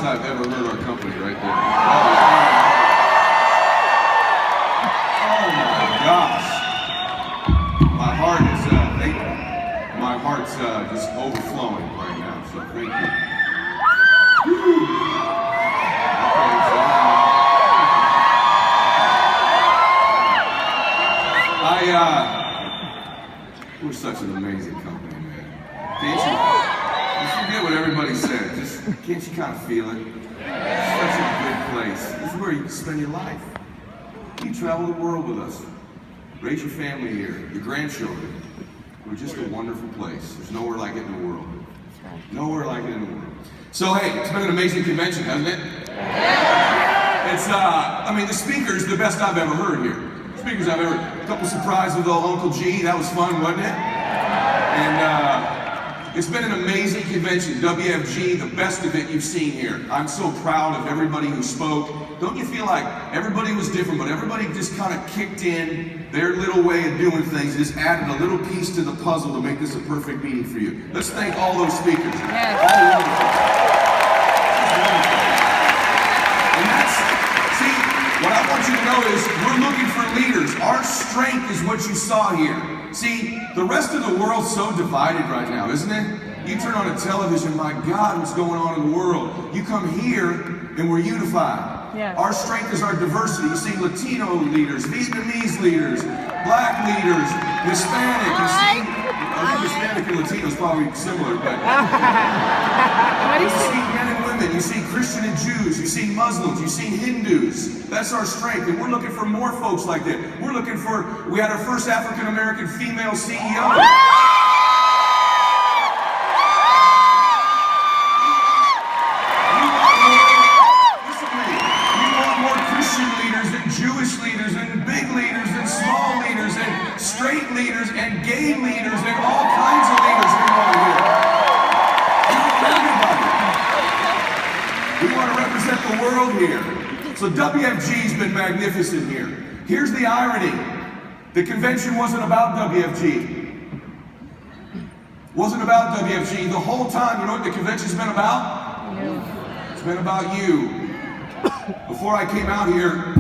I've ever heard our company right there. Oh my gosh. My heart's just overflowing right now, so thank you. Woo. Okay, so we're such an amazing company, man. You forget what everybody said. Just can't you kind of feel it? It's such a good place. This is where you can spend your life. You travel the world with us. Raise your family here, your grandchildren. We're just a wonderful place. There's nowhere like it in the world. Nowhere like it in the world. So hey, it's been an amazing convention, hasn't it? It's the speakers, the best I've ever heard here. Speakers I've ever, a couple surprises with old Uncle G, that was fun, wasn't it? And it's been an amazing convention. WFG, the best of it you've seen here. I'm so proud of everybody who spoke. Don't you feel like everybody was different, but everybody just kind of kicked in their little way of doing things, just added a little piece to the puzzle to make this a perfect meeting for you. Let's thank all those speakers. Yes. All wonderful. And that's, see, what I want you to know is we're looking for leaders. Our strength is what you saw here. See, the rest of the world's so divided right now, isn't it? You turn on a television, my God, what's going on in the world? You come here and we're unified. Yeah. Our strength is our diversity. You see Latino leaders, Vietnamese leaders, Black leaders, Hispanic. You see, I think Hispanic and Latino is probably similar, but you see men and women, you see Christian and Jews, you see Muslims, you see Hindus. That's our strength, and we're looking for more folks like that. We had our first African American female CEO. Jewish leaders and big leaders and small leaders and straight leaders and gay leaders and all kinds of leaders we want here. We want to represent the world here. So WFG's been magnificent here. Here's the irony. The convention wasn't about WFG. Wasn't about WFG. The whole time, you know what the convention's been about? Yeah. It's been about you. Before I came out here,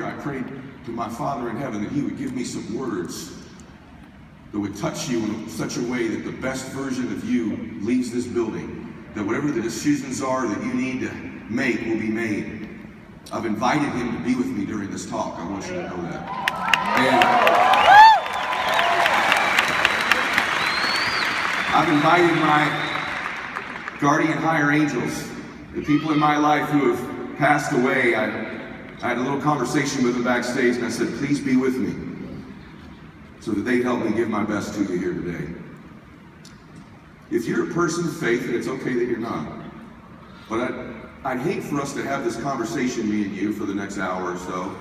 I prayed to my Father in heaven that He would give me some words that would touch you in such a way that the best version of you leaves this building, that whatever the decisions are that you need to make will be made. I've invited Him to be with me during this talk. I want you to know that. And I've invited my guardian higher angels, the people in my life who have passed away. I had a little conversation with them backstage, and I said, please be with me so that they help me give my best to you here today. If you're a person of faith, and it's okay that you're not, but I'd hate for us to have this conversation, me and you, for the next hour or so,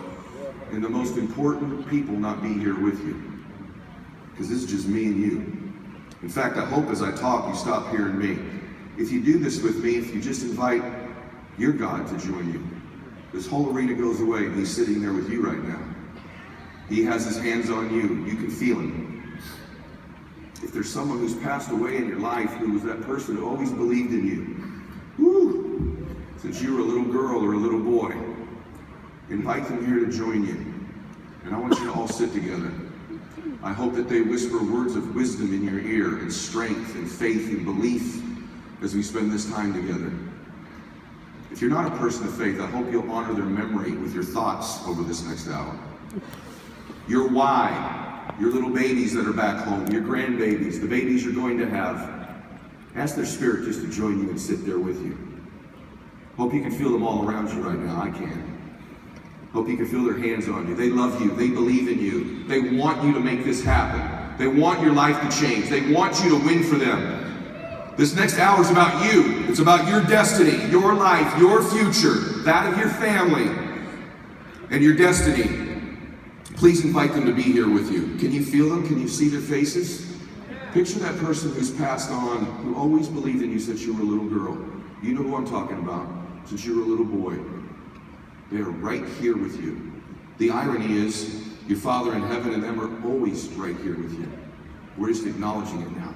and the most important people not be here with you, because this is just me and you. In fact, I hope as I talk, you stop hearing me. If you do this with me, if you just invite your God to join you, this whole arena goes away, and He's sitting there with you right now. He has His hands on you. You can feel Him. If there's someone who's passed away in your life who was that person who always believed in you, woo, since you were a little girl or a little boy, invite them here to join you. And I want you to all sit together. I hope that they whisper words of wisdom in your ear, and strength and faith and belief as we spend this time together. If you're not a person of faith, I hope you'll honor their memory with your thoughts over this next hour. Your why, your little babies that are back home, your grandbabies, the babies you're going to have, ask their spirit just to join you and sit there with you. Hope you can feel them all around you right now. I can. Hope you can feel their hands on you. They love you. They believe in you. They want you to make this happen. They want your life to change. They want you to win for them. This next hour is about you. It's about your destiny, your life, your future, that of your family, and your destiny. Please invite them to be here with you. Can you feel them? Can you see their faces? Picture that person who's passed on, who always believed in you since you were a little girl. You know who I'm talking about, since you were a little boy. They are right here with you. The irony is, your Father in heaven and them are always right here with you. We're just acknowledging it now.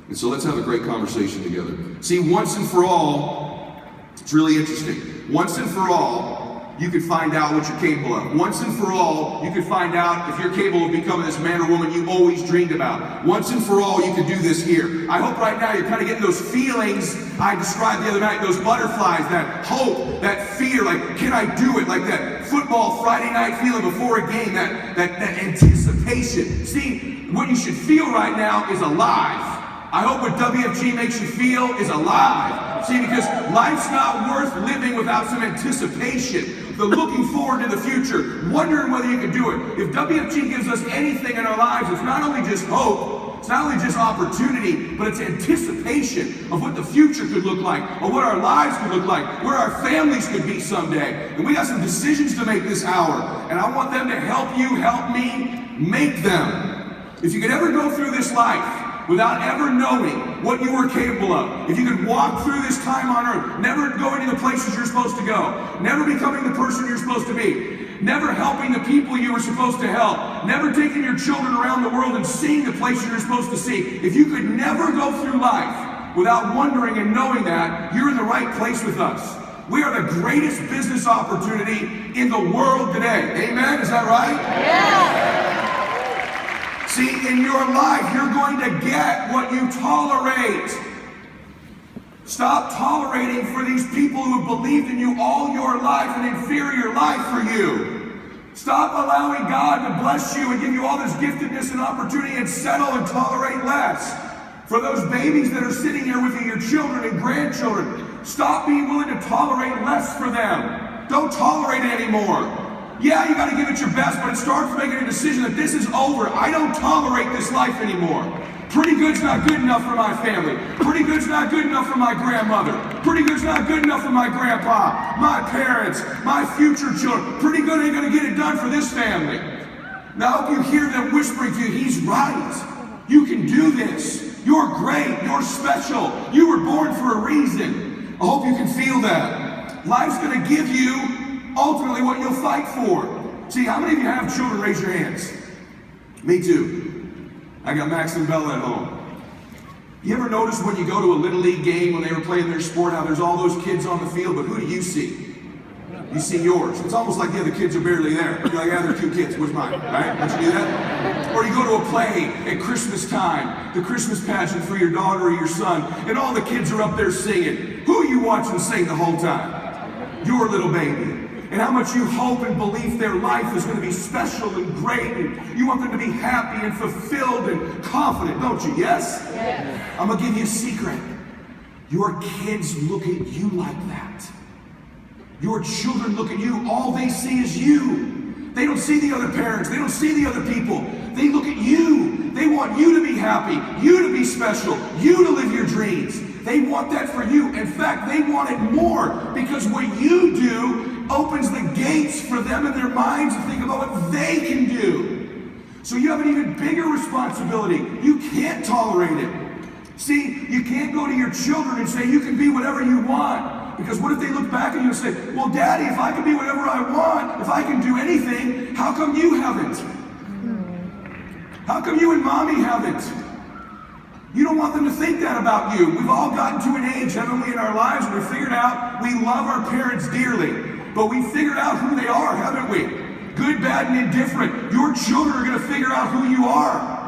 And so let's have a great conversation together. See, once and for all, it's really interesting. Once and for all, you can find out what you're capable of. Once and for all, you can find out if you're capable of becoming this man or woman you always dreamed about. Once and for all, you can do this here. I hope right now you're kind of getting those feelings I described the other night, those butterflies, that hope, that fear, like, can I do it? Like that football Friday night feeling before a game, that anticipation. See, what you should feel right now is alive. I hope what WFG makes you feel is alive. See, because life's not worth living without some anticipation, the looking forward to the future, wondering whether you can do it. If WFG gives us anything in our lives, it's not only just hope, it's not only just opportunity, but it's anticipation of what the future could look like, or what our lives could look like, where our families could be someday. And we got some decisions to make this hour, and I want them to help you, help me make them. If you could ever go through this life without ever knowing what you were capable of, if you could walk through this time on earth, never going to the places you're supposed to go, never becoming the person you're supposed to be, never helping the people you were supposed to help, never taking your children around the world and seeing the places you're supposed to see, if you could never go through life without wondering and knowing that, you're in the right place with us. We are the greatest business opportunity in the world today. Amen? Is that right? Yeah. See, in your life, you're going to get what you tolerate. Stop tolerating for these people who have believed in you all your life, an inferior life for you. Stop allowing God to bless you and give you all this giftedness and opportunity and settle and tolerate less. For those babies that are sitting here with you, your children and grandchildren, stop being willing to tolerate less for them. Don't tolerate it anymore. Yeah, you got to give it your best, but it starts making a decision that this is over. I don't tolerate this life anymore. Pretty good's not good enough for my family. Pretty good's not good enough for my grandmother. Pretty good's not good enough for my grandpa, my parents, my future children. Pretty good ain't going to get it done for this family. Now, I hope you hear them whispering to you, he's right. You can do this. You're great. You're special. You were born for a reason. I hope you can feel that. Life's going to give you ultimately what you'll fight for. See, how many of you have children? Raise your hands. Me too. I got Max and Bella at home. You ever notice when you go to a Little League game when they were playing their sport, how there's all those kids on the field, but who do you see? You see yours. It's almost like the other kids are barely there. You're like, yeah, they're cute kids. Where's mine? Right? Don't you do that? Or you go to a play at Christmas time, the Christmas pageant for your daughter or your son, and all the kids are up there singing. Who are you watching sing the whole time? Your little baby. And how much you hope and believe their life is going to be special and great, and you want them to be happy and fulfilled and confident, don't you? Yes? Yes. I'm going to give you a secret. Your kids look at you like that. Your children look at you. All they see is you. They don't see the other parents. They don't see the other people. They look at you. They want you to be happy, you to be special, you to live your dreams. They want that for you. In fact, they want it more, because what you do opens the gates for them in their minds to think about what they can do. So you have an even bigger responsibility. You can't tolerate it. See, you can't go to your children and say you can be whatever you want. Because what if they look back at you and say, well, Daddy, if I can be whatever I want, if I can do anything, how come you haven't? How come you and Mommy haven't? You don't want them to think that about you. We've all gotten to an age, haven't we, in our lives where we figured out we love our parents dearly. But we figured out who they are, haven't we? Good, bad, and indifferent. Your children are going to figure out who you are.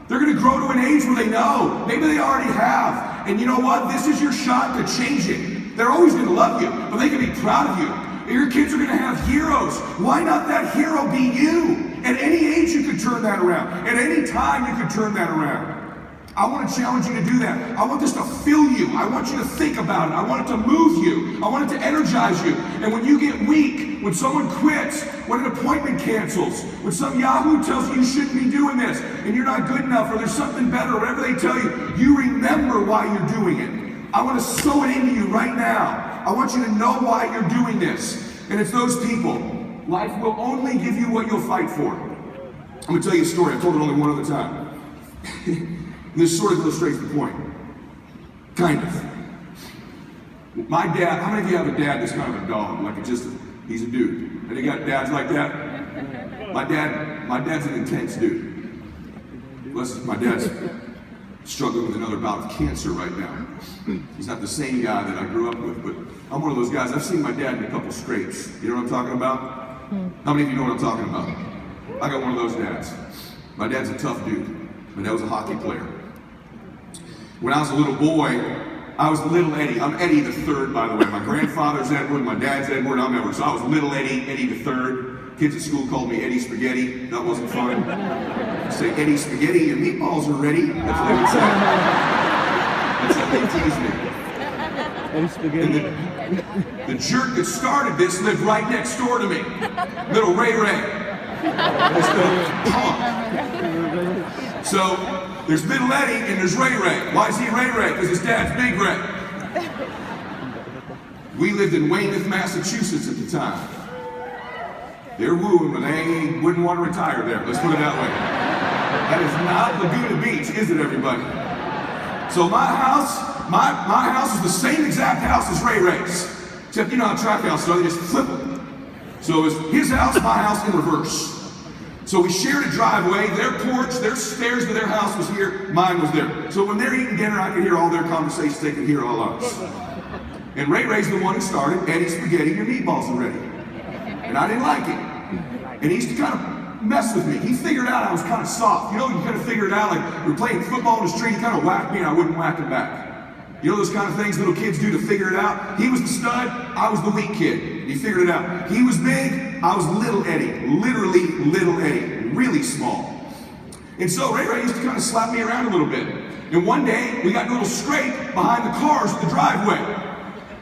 They're going to grow to an age where they know. Maybe they already have. And you know what? This is your shot to change it. They're always going to love you, but they can be proud of you. Your kids are going to have heroes. Why not that hero be you? At any age you could turn that around. At any time you could turn that around. I want to challenge you to do that. I want this to fill you. I want you to think about it. I want it to move you. I want it to energize you. And when you get weak, when someone quits, when an appointment cancels, when some Yahoo tells you you shouldn't be doing this, and you're not good enough, or there's something better, or whatever they tell you, you remember why you're doing it. I want to sow it into you right now. I want you to know why you're doing this. And it's those people. Life will only give you what you'll fight for. I'm going to tell you a story. I told it only one other time. This sort of illustrates the point. Kind of. My dad, how many of you have a dad that's kind of a dog? Like he's a dude. Any got dads like that? My dad's an intense dude. My dad's struggling with another bout of cancer right now. He's not the same guy that I grew up with, but I'm one of those guys. I've seen my dad in a couple scrapes. You know what I'm talking about? How many of you know what I'm talking about? I got one of those dads. My dad's a tough dude. My dad was a hockey player. When I was a little boy, I was little Eddie. I'm Eddie the Third, by the way. My grandfather's Edward, my dad's Edward, I'm Edward. So I was little Eddie, Eddie the Third. Kids at school called me Eddie Spaghetti. That wasn't fun. Say, Eddie Spaghetti, your meatballs are ready. That's what they would say. That's how they tease me. Eddie Spaghetti. And the jerk that started this lived right next door to me. Little Ray Ray. This little punk. So, there's little Eddie and there's Ray Ray. Why is he Ray Ray? Because his dad's Big Ray. We lived in Weymouth, Massachusetts at the time. They're wooing, but they wouldn't want to retire there. Let's put it that way. That is not Laguna Beach, is it, everybody? So my house is the same exact house as Ray Ray's. Except you know how track houses are, they just flip them. So it was his house, my house in reverse. So we shared a driveway, their porch, their stairs to their house was here, mine was there. So when they're eating dinner, I could hear all their conversations, they could hear all ours. And Ray Ray's the one who started, Eddie Spaghetti, your meatballs are ready. And I didn't like it. And he used to kind of mess with me. He figured out I was kind of soft. You know, you kind of figure it out, like we were playing football in the street, he kind of whacked me and I wouldn't whack him back. You know those kind of things little kids do to figure it out? He was the stud, I was the weak kid. He figured it out. He was big, I was little Eddie. Literally little Eddie. Really small. And so Ray Ray used to kind of slap me around a little bit. And one day, we got a little scrape behind the cars at the driveway.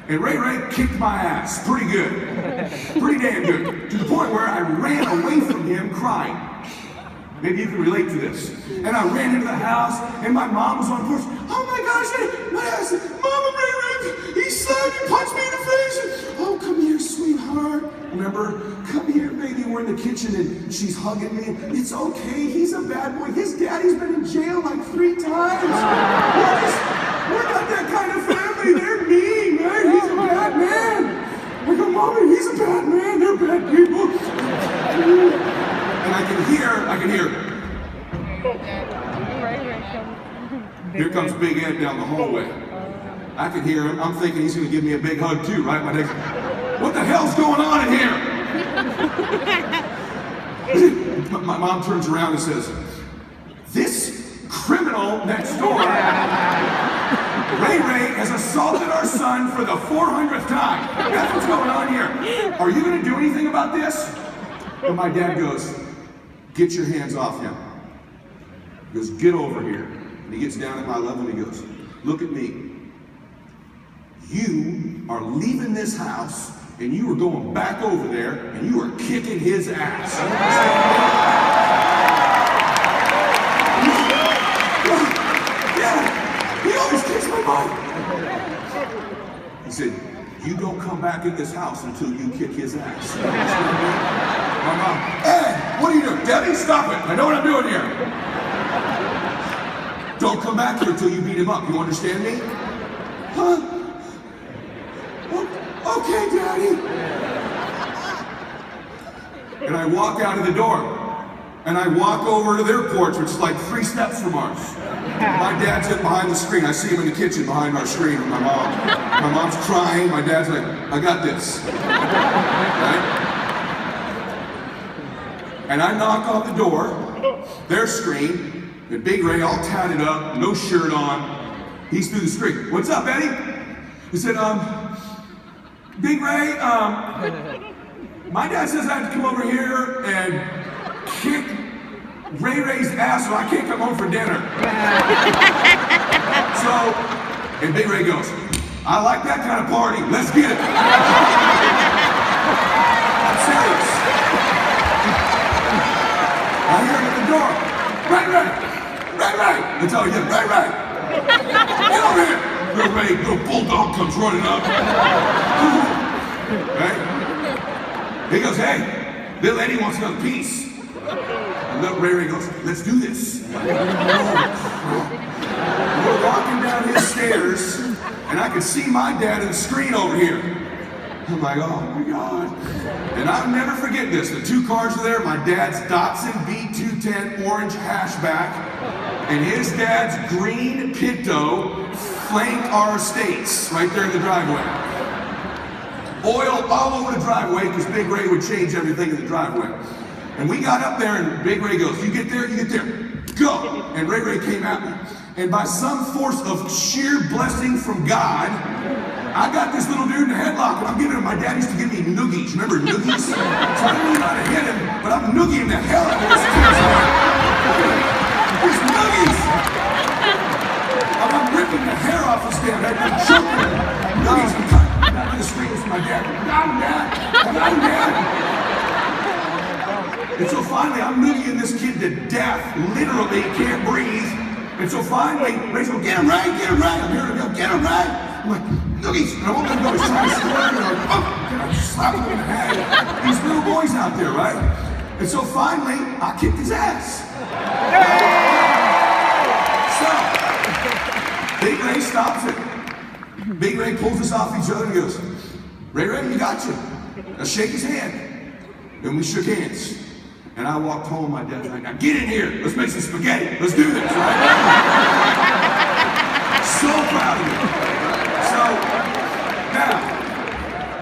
And Ray Ray kicked my ass pretty good. Pretty damn good. To the point where I ran away from him crying. Maybe you can relate to this. And I ran into the house, and my mom was on the porch. Oh my gosh, what happened? Mama, Ray Ray, he slapped me, punched me in the face. Oh, come here, sweetheart. Remember? Come here, baby. We're in the kitchen, and she's hugging me. It's okay, he's a bad boy. His daddy's been in jail like 3 times. We're not that kind of family. They're mean, man. He's a bad man. I go, Mommy, he's a bad man. They're bad people. And I can hear. Here comes Big Ed down the hallway. I can hear him. I'm thinking he's going to give me a big hug too, right? What the hell's going on in here? My mom turns around and says, this criminal next door, Ray Ray, has assaulted our son for the 400th time. That's what's going on here. Are you going to do anything about this? And my dad goes, get your hands off him. He goes, get over here. And he gets down at my level and he goes, look at me. You are leaving this house and you are going back over there and you are kicking his ass. Yeah, he always kicks my butt. He said, you don't come back in this house until you kick his ass. My mom, hey, what are you doing? Debbie, stop it. I know what I'm doing here. Don't come back here until you beat him up. You understand me? Huh? Okay, Daddy. And I walk out of the door. And I walk over to their porch, which is like 3 steps from ours. My dad's behind the screen. I see him in the kitchen behind our screen with my mom. My mom's crying. My dad's like, I got this. Right? And I knock on the door, their screen, and Big Ray all tatted up, no shirt on. He's through the screen. What's up, Eddie? He said, Big Ray, my dad says I have to come over here and kick Ray Ray's ass so I can't come home for dinner. So, and Big Ray goes, I like that kind of party. Let's get it. I'm serious. I hear him at the door. Ray Ray! Ray Ray! That's how he did. Ray Ray! Get over here! Little Ray, little bulldog comes running up. Right? He goes, hey, little Eddie wants another piece. And little Ray Ray goes, let's do this. We're walking down his stairs, and I could see my dad in the screen over here. I'm like, oh my God. And I'll never forget this. The two cars are there. My dad's Datsun V210 orange hatchback and his dad's green Pinto flank our estates right there in the driveway. Oil all over the driveway because Big Ray would change everything in the driveway. And we got up there and Big Ray goes, you get there, go. And Ray came at me. And by some force of sheer blessing from God, I got this little dude in a headlock, and I'm giving him, my dad used to give me noogies. Remember noogies? So I don't know how to hit him, but I'm noogieing the hell out of this kid. There's noogies! I'm ripping the hair off his damn head, I'm choking him. Noogies, I'm cutting back to the screams from my dad. I got him, Dad! I got him, Dad! And so finally, I'm noogieing this kid to death. Literally, can't breathe. And so finally, Ray's going, get him right, get him right. I'm hearing him go, get him right. I'm like, noogies. And I won't let him go. He's trying to swear. And I'm like, oh, and I slap him in the head. These little boys out there, right? And so finally, I kicked his ass. So, Big Ray stops it. Big Ray pulls us off each other and goes, Ray, we got you. Now shake his hand. And we shook hands. And I walked home, my dad's like, now get in here, let's make some spaghetti, let's do this, right? So proud of you. So,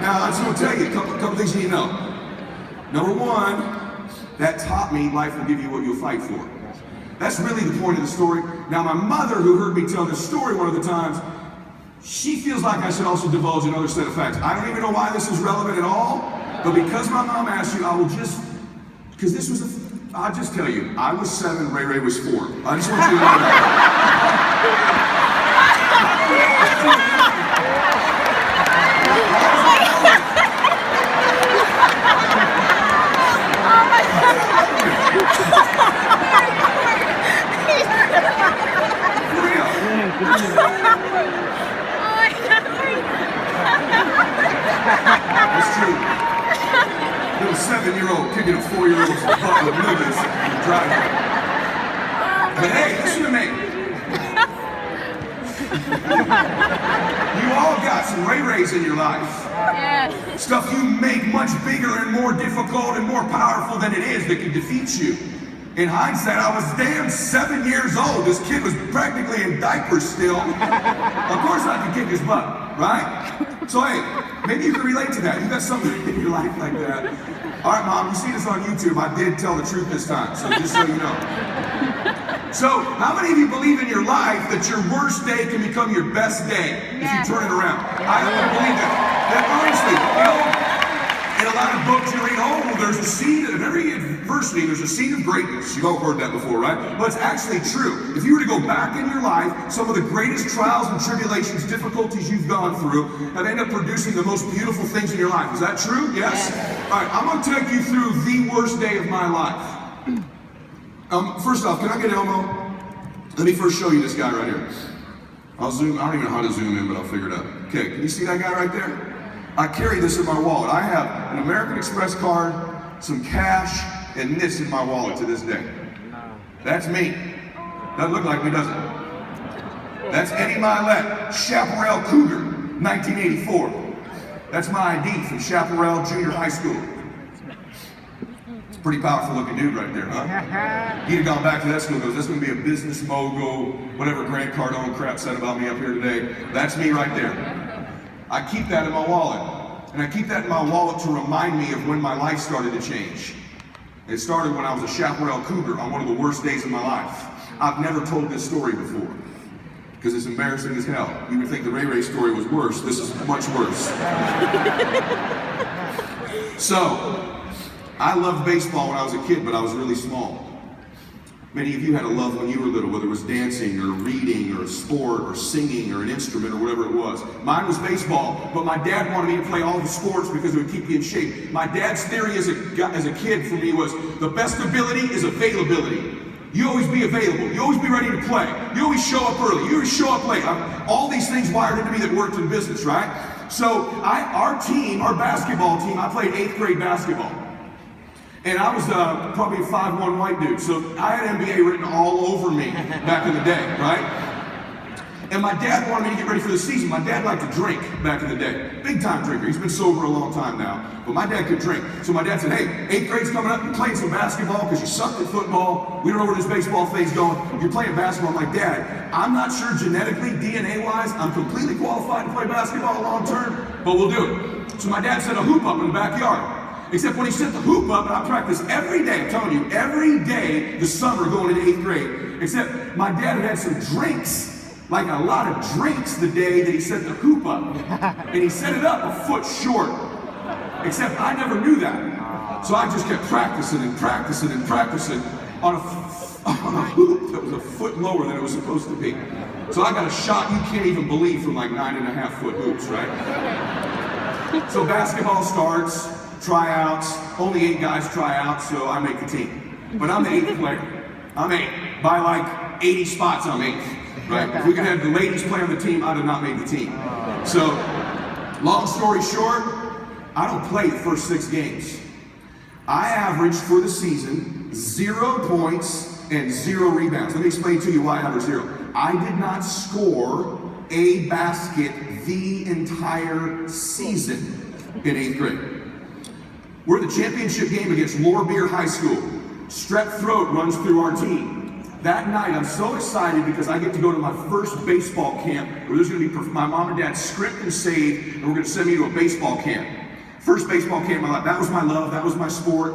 now I just want to tell you a couple things you need to know. Number one, that taught me life will give you what you'll fight for. That's really the point of the story. Now my mother, who heard me tell this story one of the times, she feels like I should also divulge another set of facts. I don't even know why this is relevant at all, but because my mom asked you, I will just, because this was I'll just tell you, I was 7, Ray was 4. I just want you to know that. For real. That's true. Little 7-year-old kicking a 4-year-old's butt with noodles in the driveway. But hey, listen to me. You all got some Rays in your life. Yes. Stuff you make much bigger and more difficult and more powerful than it is that can defeat you. In hindsight, I was damn 7 years old. This kid was practically in diapers still. Of course I could kick his butt, right? So hey, maybe you can relate to that. You got something in your life like that. All right, Mom, you see this on YouTube. I did tell the truth this time, so just so you know. So, how many of you believe in your life that your worst day can become your best day if you turn it around? I believe that. That honestly, you know, in a lot of books you read, oh, there's a seed of every adversity, there's a seed of greatness. You've all heard that before, right? But it's actually true. If you were to go back in your life, some of the greatest trials and tribulations, difficulties you've gone through have ended up producing the most beautiful things in your life. Is that true? Yes? All right, I'm going to take you through the worst day of my life. First off, can I get Elmo? Let me first show you this guy right here. I'll zoom, I don't even know how to zoom in, but I'll figure it out. Okay, can you see that guy right there? I carry this in my wallet. I have an American Express card, some cash, and this in my wallet to this day. That's me. Doesn't look like me, does it? That's Eddie Mylett, Chaparral Cougar, 1984. That's my ID from Chaparral Junior High School. It's a pretty powerful looking dude right there, huh? He'd have gone back to that school and goes, this is going to be a business mogul, whatever Grant Cardone crap said about me up here today. That's me right there. I keep that in my wallet. And I keep that in my wallet to remind me of when my life started to change. It started when I was a Chaparral Cougar on one of the worst days of my life. I've never told this story before because it's embarrassing as hell. You would think the Ray story was worse. This is much worse. So, I loved baseball when I was a kid, but I was really small. Many of you had a love when you were little, whether it was dancing or reading or a sport or singing or an instrument or whatever it was. Mine was baseball, but my dad wanted me to play all the sports because it would keep me in shape. My dad's theory as a kid for me was the best ability is availability. You always be available. You always be ready to play. You always show up early. You always show up late. All these things wired into me that worked in business, right? So our team, our basketball team, I played 8th grade basketball. And I was probably a 5'1" white dude, so I had NBA written all over me back in the day, right? And my dad wanted me to get ready for the season. My dad liked to drink back in the day. Big time drinker. He's been sober a long time now. But my dad could drink. So my dad said, hey, 8th grade's coming up. You're playing some basketball because you sucked at football. We don't know where this baseball thing's going. You're playing basketball. I'm like, Dad, I'm not sure genetically, DNA-wise, I'm completely qualified to play basketball long term, but we'll do it. So my dad set a hoop up in the backyard. Except when he set the hoop up, and I practiced every day, I'm telling you, every day this summer going into 8th grade. Except my dad had some drinks. Like a lot of drinks the day that he set the hoop up. And he set it up a foot short. Except I never knew that. So I just kept practicing and practicing and practicing on a hoop that was a foot lower than it was supposed to be. So I got a shot you can't even believe from like 9.5-foot hoops, right? So basketball starts, tryouts, only 8 guys try out, so I make the team. But I'm the 8th player. I'm 8. By like 80 spots, I'm 8th. Right? If we could have the ladies play on the team, I'd have not made the team. So, long story short, I don't play the first 6 games. I averaged for the season 0 points and 0 rebounds. Let me explain to you why I averaged 0. I did not score a basket the entire season in 8th grade. We're in the championship game against Lower High School. Strep throat runs through our team. That night, I'm so excited because I get to go to my first baseball camp where there's going to be my mom and dad's script and save, and we're going to send me to a baseball camp. First baseball camp in my life. That was my love. That was my sport.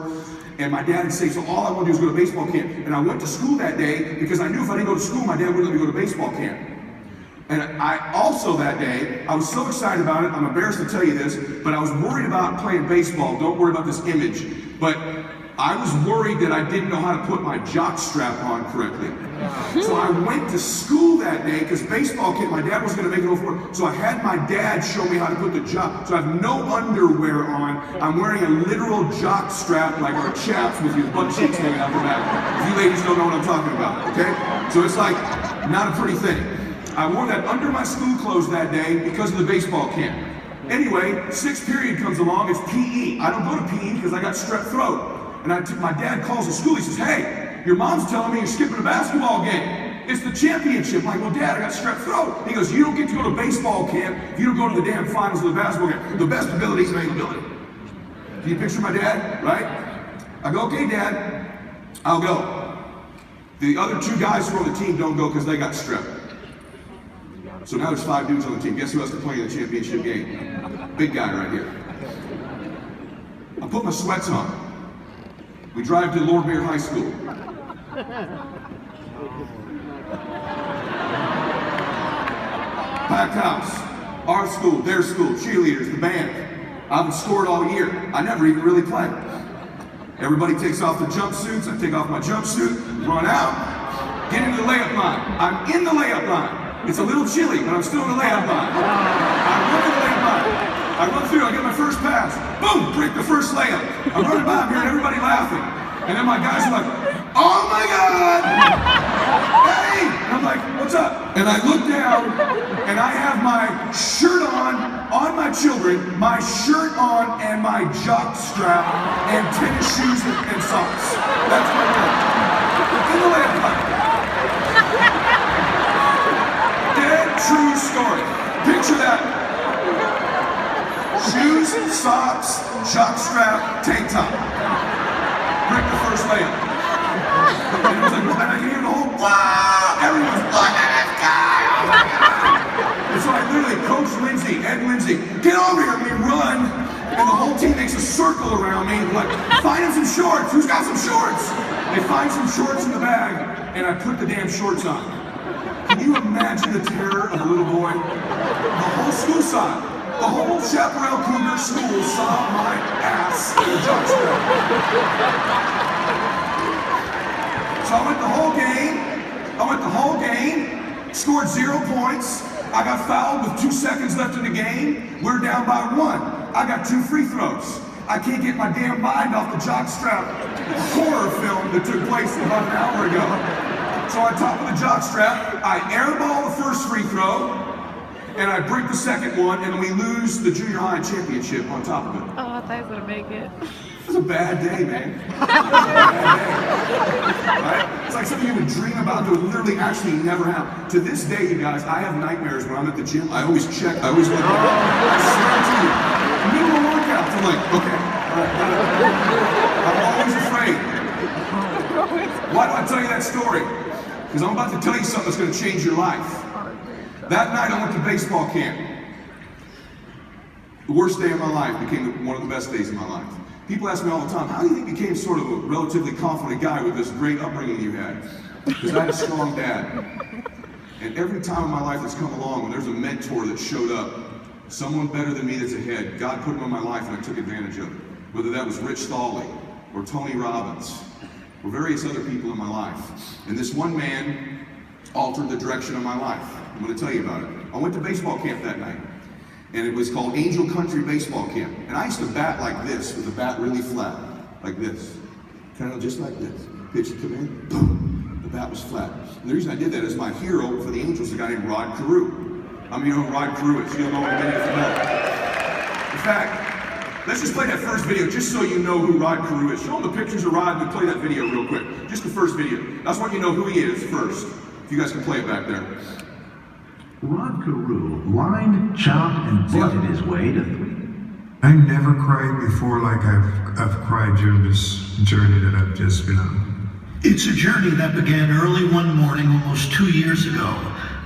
And my dad would say, so all I want to do is go to baseball camp. And I went to school that day because I knew if I didn't go to school, my dad wouldn't let me go to baseball camp. And I also that day, I was so excited about it, I'm embarrassed to tell you this, but I was worried about playing baseball. Don't worry about this image. But I was worried that I didn't know how to put my jock strap on correctly. So I went to school that day because baseball camp, my dad was going to make it over for it. So I had my dad show me how to put the jock. So I have no underwear on. I'm wearing a literal jock strap like our chaps with your butt cheeks hanging out the back. If you ladies don't know what I'm talking about, okay? So it's like not a pretty thing. I wore that under my school clothes that day because of the baseball camp. Anyway, 6th period comes along, it's PE. I don't go to PE because I got strep throat. And my dad calls the school, he says, hey, your mom's telling me you're skipping a basketball game. It's the championship. I'm like, well, Dad, I got strep throat. He goes, you don't get to go to baseball camp if you don't go to the damn finals of the basketball game. The best ability is availability. Can you picture my dad, right? I go, okay, Dad, I'll go. The other 2 guys who are on the team don't go because they got strep. So now there's 5 dudes on the team. Guess who has to play in the championship game? Big guy right here. I put my sweats on. We drive to Lord High School. Packed house. Our school, their school, cheerleaders, the band. I haven't scored all year. I never even really played. Everybody takes off the jumpsuits. I take off my jumpsuit, run out, get into the layup line. I'm in the layup line. It's a little chilly, but I'm still in the layup line. I run in the layup line. I run through, I get my first pass. Boom, break the first layup. I'm running by, I'm hearing everybody laughing. And then my guys are like, oh my God! Hey! And I'm like, what's up? And I look down, and I have my shirt on my children, my shirt on, and my jock strap, and tennis shoes and socks. That's my name. In the layup line. Dead true story. Picture that. Shoes, socks, jock strap, tank top. Break the first layup. And it was like, and I can hear the whole, wow! Everyone's, look at this guy! Oh my God! And so I literally, Coach Lindsay, Ed Lindsay, get over here, and we run, and the whole team makes a circle around me, like, find him some shorts, who's got some shorts? They find some shorts in the bag, and I put the damn shorts on. Can you imagine the terror of a little boy? The whole school saw it. The whole Chaparral Cougar school saw my ass in a jock strap. So I went the whole game, scored 0 points. I got fouled with 2 seconds left in the game. We're down by 1. I got 2 free throws. I can't get my damn mind off the jock strap horror film that took place about an hour ago. So on top of the jock strap, I airball the first free throw, and I break the second one, and we lose the junior high championship on top of it. Oh, I thought I was gonna make it. was a bad day, man. Bad day. Right? It's like something you would dream about that would literally actually never happen. To this day, you guys, I have nightmares when I'm at the gym. I always check, I always look at it. I swear to you, middle of workouts, I'm like, okay, all right, I'm always afraid. Why do I tell you that story? Because I'm about to tell you something that's going to change your life. That night, I went to baseball camp. The worst day of my life became one of the best days of my life. People ask me all the time, how do you think you became sort of a relatively confident guy with this great upbringing you had? Because I had a strong dad. And every time in my life that's come along, when there's a mentor that showed up, someone better than me that's ahead, God put him in my life and I took advantage of it. Whether that was Rich Thawley or Tony Robbins or various other people in my life. And this one man altered the direction of my life. I'm going to tell you about it. I went to baseball camp that night. And it was called Angel Country Baseball Camp. And I used to bat like this, with the bat really flat, like this. Kind of just like this. Pitch would come in, boom, the bat was flat. And the reason I did that is my hero for the Angels is a guy named Rod Carew. I mean, you know who Rod Carew is. You don't know what many of you know. In fact, let's just play that first video just so you know who Rod Carew is. Show them the pictures of Rod and play that video real quick. Just the first video. I just want you to know who he is first. If you guys can play it back there. Rod Carew lined, chopped, and butted his way to 3. I never cried before like I've cried during this journey that I've just been on. It's a journey that began early one morning almost 2 years ago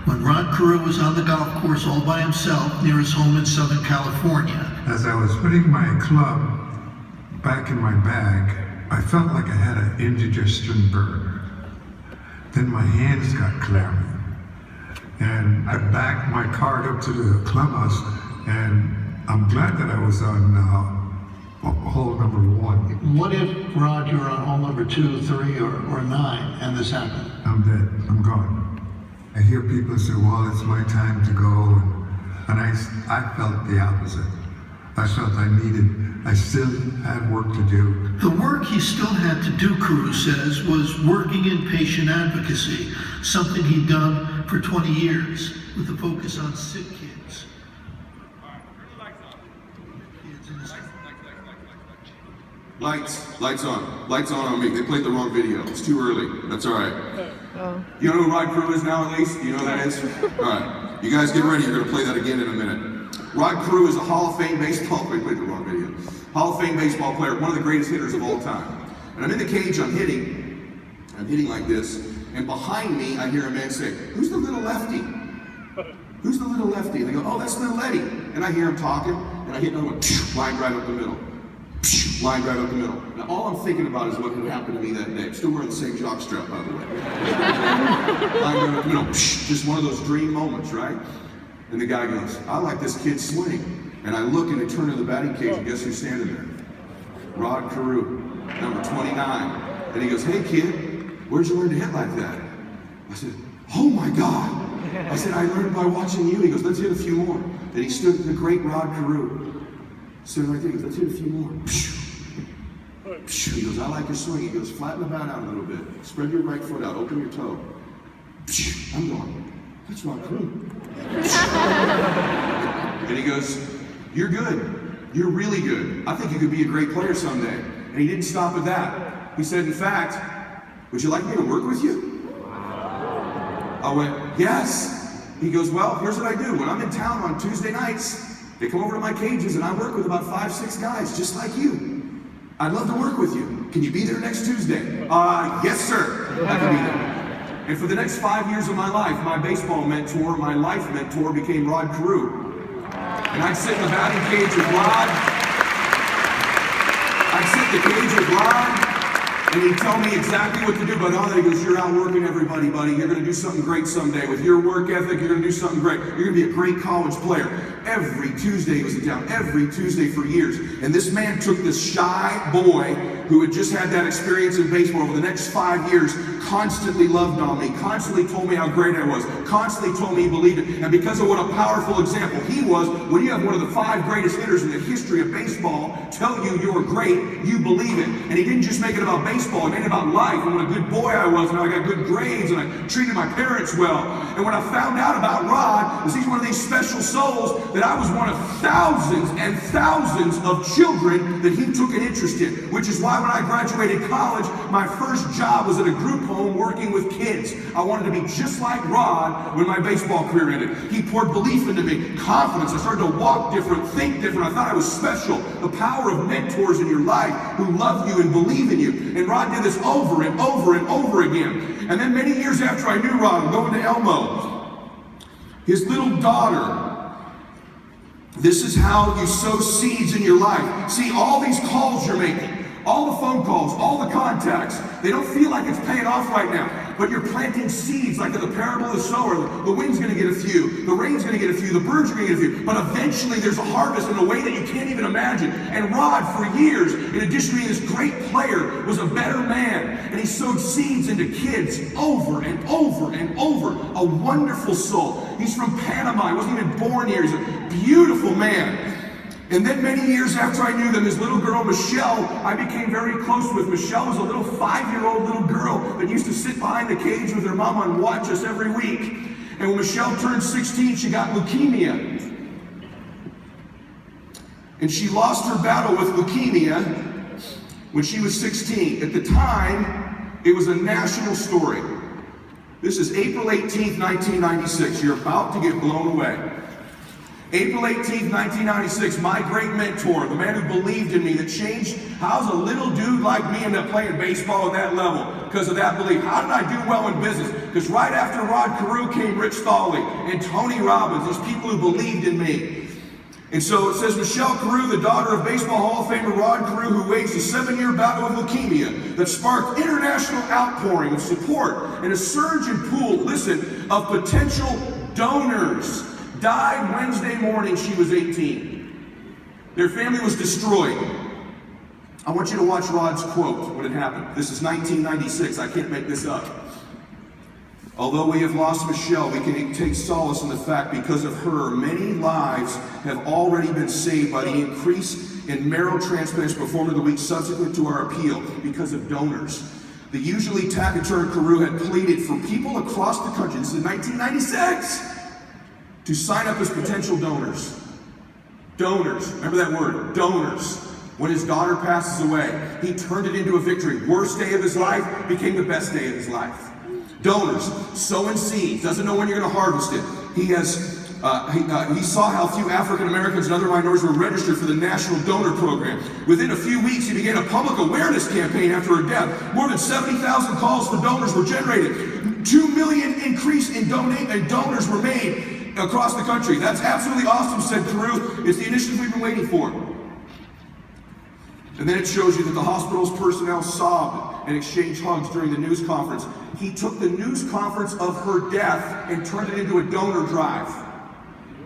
when Rod Carew was on the golf course all by himself near his home in Southern California. As I was putting my club back in my bag, I felt like I had an indigestion burn. Then my hands got clammy. And I backed my cart up to the clubhouse, and I'm glad that I was on hole number 1. What if, Rod, you were on hole number 2, 3, or 9, and this happened? I'm dead. I'm gone. I hear people say, well, it's my time to go. And I felt the opposite. I felt I still had work to do. The work he still had to do, Carew says, was working in patient advocacy, something he'd done for 20 years with a focus on sick kids. Lights on me. They played the wrong video. It's too early. That's all right. You know who Rod Carew is now, at least? You know who that is? All right. You guys get ready. You're going to play that again in a minute. Rod Carew is a Hall of Fame baseball player. They played the wrong video. Hall of Fame baseball player, one of the greatest hitters of all time. And I'm in the cage. I'm hitting like this. And behind me, I hear a man say, "Who's the little lefty? Who's the little lefty?" And they go, "Oh, that's little Eddie." And I hear him talking, and I hit another one, lined right up the middle. Lined right up the middle. Now, all I'm thinking about is what had happened to me that day. I'm still wearing the same jockstrap, by the way. Lined right up the middle. Just one of those dream moments, right? And the guy goes, "I like this kid's swing." And I look and I turn to the batting cage, and guess who's standing there? Rod Carew, number 29. And he goes, "Hey, kid, where'd you learn to hit like that?" I said, "Oh my God." I said, "I learned by watching you." He goes, "Let's hit a few more." Then he stood, the great Rod Carew. Stood right there, he goes, "Let's hit a few more." He goes, "I like your swing." He goes, "Flatten the bat out a little bit. Spread your right foot out, open your toe." I'm going, "That's Rod Carew." And he goes, "You're good. You're really good. I think you could be a great player someday." And he didn't stop at that. He said, "In fact, would you like me to work with you?" I went, "Yes." He goes, "Well, here's what I do. When I'm in town on Tuesday nights, they come over to my cages and I work with about 5, 6 guys just like you. I'd love to work with you. Can you be there next Tuesday?" "Yes, sir. I can be there." And for the next 5 years of my life, my baseball mentor, my life mentor became Rod Carew. And I'd sit in the batting cage with Rod. I'd sit in the cage with Rod. And he'd tell me exactly what to do, but he goes, "You're out working everybody, buddy. You're going to do something great someday. With your work ethic, you're going to do something great. You're going to be a great college player." Every Tuesday he was in town, every Tuesday for years. And this man took this shy boy who had just had that experience in baseball over the next 5 years, constantly loved on me, constantly told me how great I was, constantly told me he believed it. And because of what a powerful example he was, when you have one of the 5 greatest hitters in the history of baseball tell you you're great, you believe it. And he didn't just make it about baseball, he made it about life, and what a good boy I was, and I got good grades, and I treated my parents well. And what I found out about Rod is he's one of these special souls that I was one of thousands and thousands of children that he took an interest in, which is why when I graduated college, my first job was at a group home working with kids. I wanted to be just like Rod when my baseball career ended. He poured belief into me, confidence. I started to walk different, think different. I thought I was special. The power of mentors in your life who love you and believe in you. And Rod did this over and over and over again. And then many years after I knew Rod, going to Elmo, his little daughter, this is how you sow seeds in your life. See, all these calls you're making, all the phone calls, all the contacts, they don't feel like it's paying off right now. But you're planting seeds like in the parable of the sower. The wind's going to get a few, the rain's going to get a few, the birds are going to get a few. But eventually there's a harvest in a way that you can't even imagine. And Rod, for years, in addition to being this great player, was a better man. And he sowed seeds into kids over and over and over. A wonderful soul. He's from Panama. He wasn't even born here. He's a beautiful man. And then many years after I knew them, his little girl, Michelle, I became very close with. Michelle was a little 5-year-old little girl that used to sit behind the cage with her mama and watch us every week. And when Michelle turned 16, she got leukemia. And she lost her battle with leukemia when she was 16. At the time, it was a national story. This is April 18th, 1996. You're about to get blown away. April 18th, 1996, my great mentor, the man who believed in me, that changed, how's a little dude like me end up playing baseball at that level? Because of that belief. How did I do well in business? Because right after Rod Carew came Rich Thawley and Tony Robbins, these people who believed in me. And so it says, Michelle Carew, the daughter of Baseball Hall of Famer Rod Carew, who waged a 7-year battle with leukemia that sparked international outpouring of support and a surge in pool, listen, of potential donors, died Wednesday morning. She was 18. Their family was destroyed. I want you to watch Rod's quote when it happened. This is 1996. I can't make this up. Although we have lost Michelle, we can take solace in the fact because of her, many lives have already been saved by the increase in marrow transplants performed in the week subsequent to our appeal because of donors. The usually taciturn Carew had pleaded for people across the country, this is 1996, to sign up as potential donors. Donors, remember that word, donors. When his daughter passes away, he turned it into a victory. Worst day of his life became the best day of his life. Donors, sowing seeds, doesn't know when you're going to harvest it. He saw how few African Americans and other minorities were registered for the National Donor Program. Within a few weeks, he began a public awareness campaign after her death. More than 70,000 calls for donors were generated. 2 million increase in donors were made across the country. That's absolutely awesome, said Carew. It's the initiative we've been waiting for. And then it shows you that the hospital's personnel sobbed and exchanged hugs during the news conference. He took the news conference of her death and turned it into a donor drive.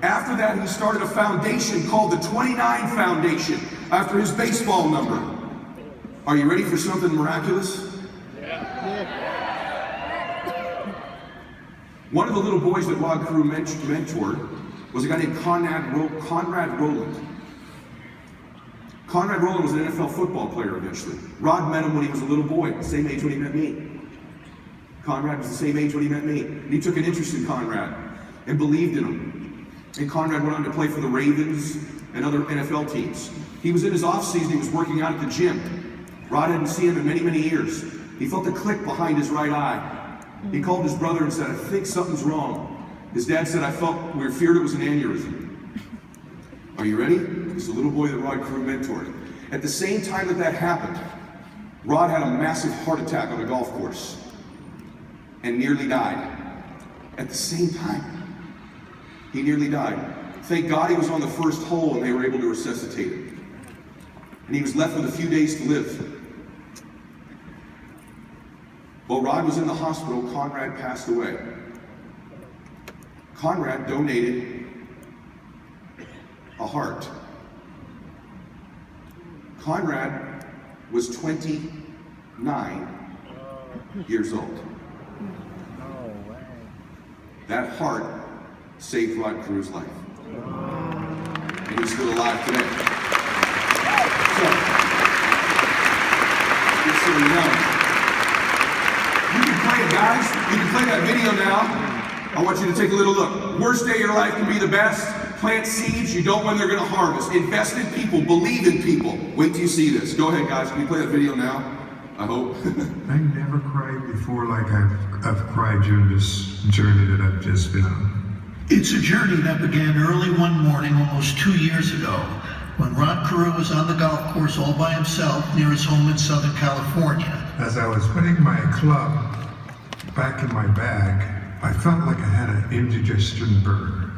After that, he started a foundation called the 29 Foundation after his baseball number. Are you ready for something miraculous? One of the little boys that Rod Carew mentored was a guy named Conrad Rowland. Conrad Rowland was an NFL football player eventually. Rod met him when he was a little boy, the same age when he met me. Conrad was the same age when he met me. And he took an interest in Conrad and believed in him. And Conrad went on to play for the Ravens and other NFL teams. He was in his off season, he was working out at the gym. Rod hadn't seen him in many, many years. He felt a click behind his right eye. He called his brother and said, I think something's wrong. His dad said, we feared it was an aneurysm. Are you ready? It's the little boy that Rod Carew mentored. At the same time that happened, Rod had a massive heart attack on a golf course and nearly died. At the same time, he nearly died. Thank God he was on the first hole and they were able to resuscitate him. And he was left with a few days to live. While Rod was in the hospital, Conrad passed away. Conrad donated a heart. Conrad was 29 years old. That heart saved Rod Carew's life. And he's still alive today. So, just so you know, you can play it, guys. You can play that video now. I want you to take a little look. Worst day of your life can be the best. plant seeds you don't know when they're going to harvest. Invest in people. Believe in people. Wait till you see this. Go ahead, guys. Can you play that video now? I hope. I never cried before like I've cried during this journey that I've just been on. It's a journey that began early one morning almost 2 years ago when Rod Carew was on the golf course all by himself near his home in Southern California. As I was putting my club back in my bag, I felt like I had an indigestion burn.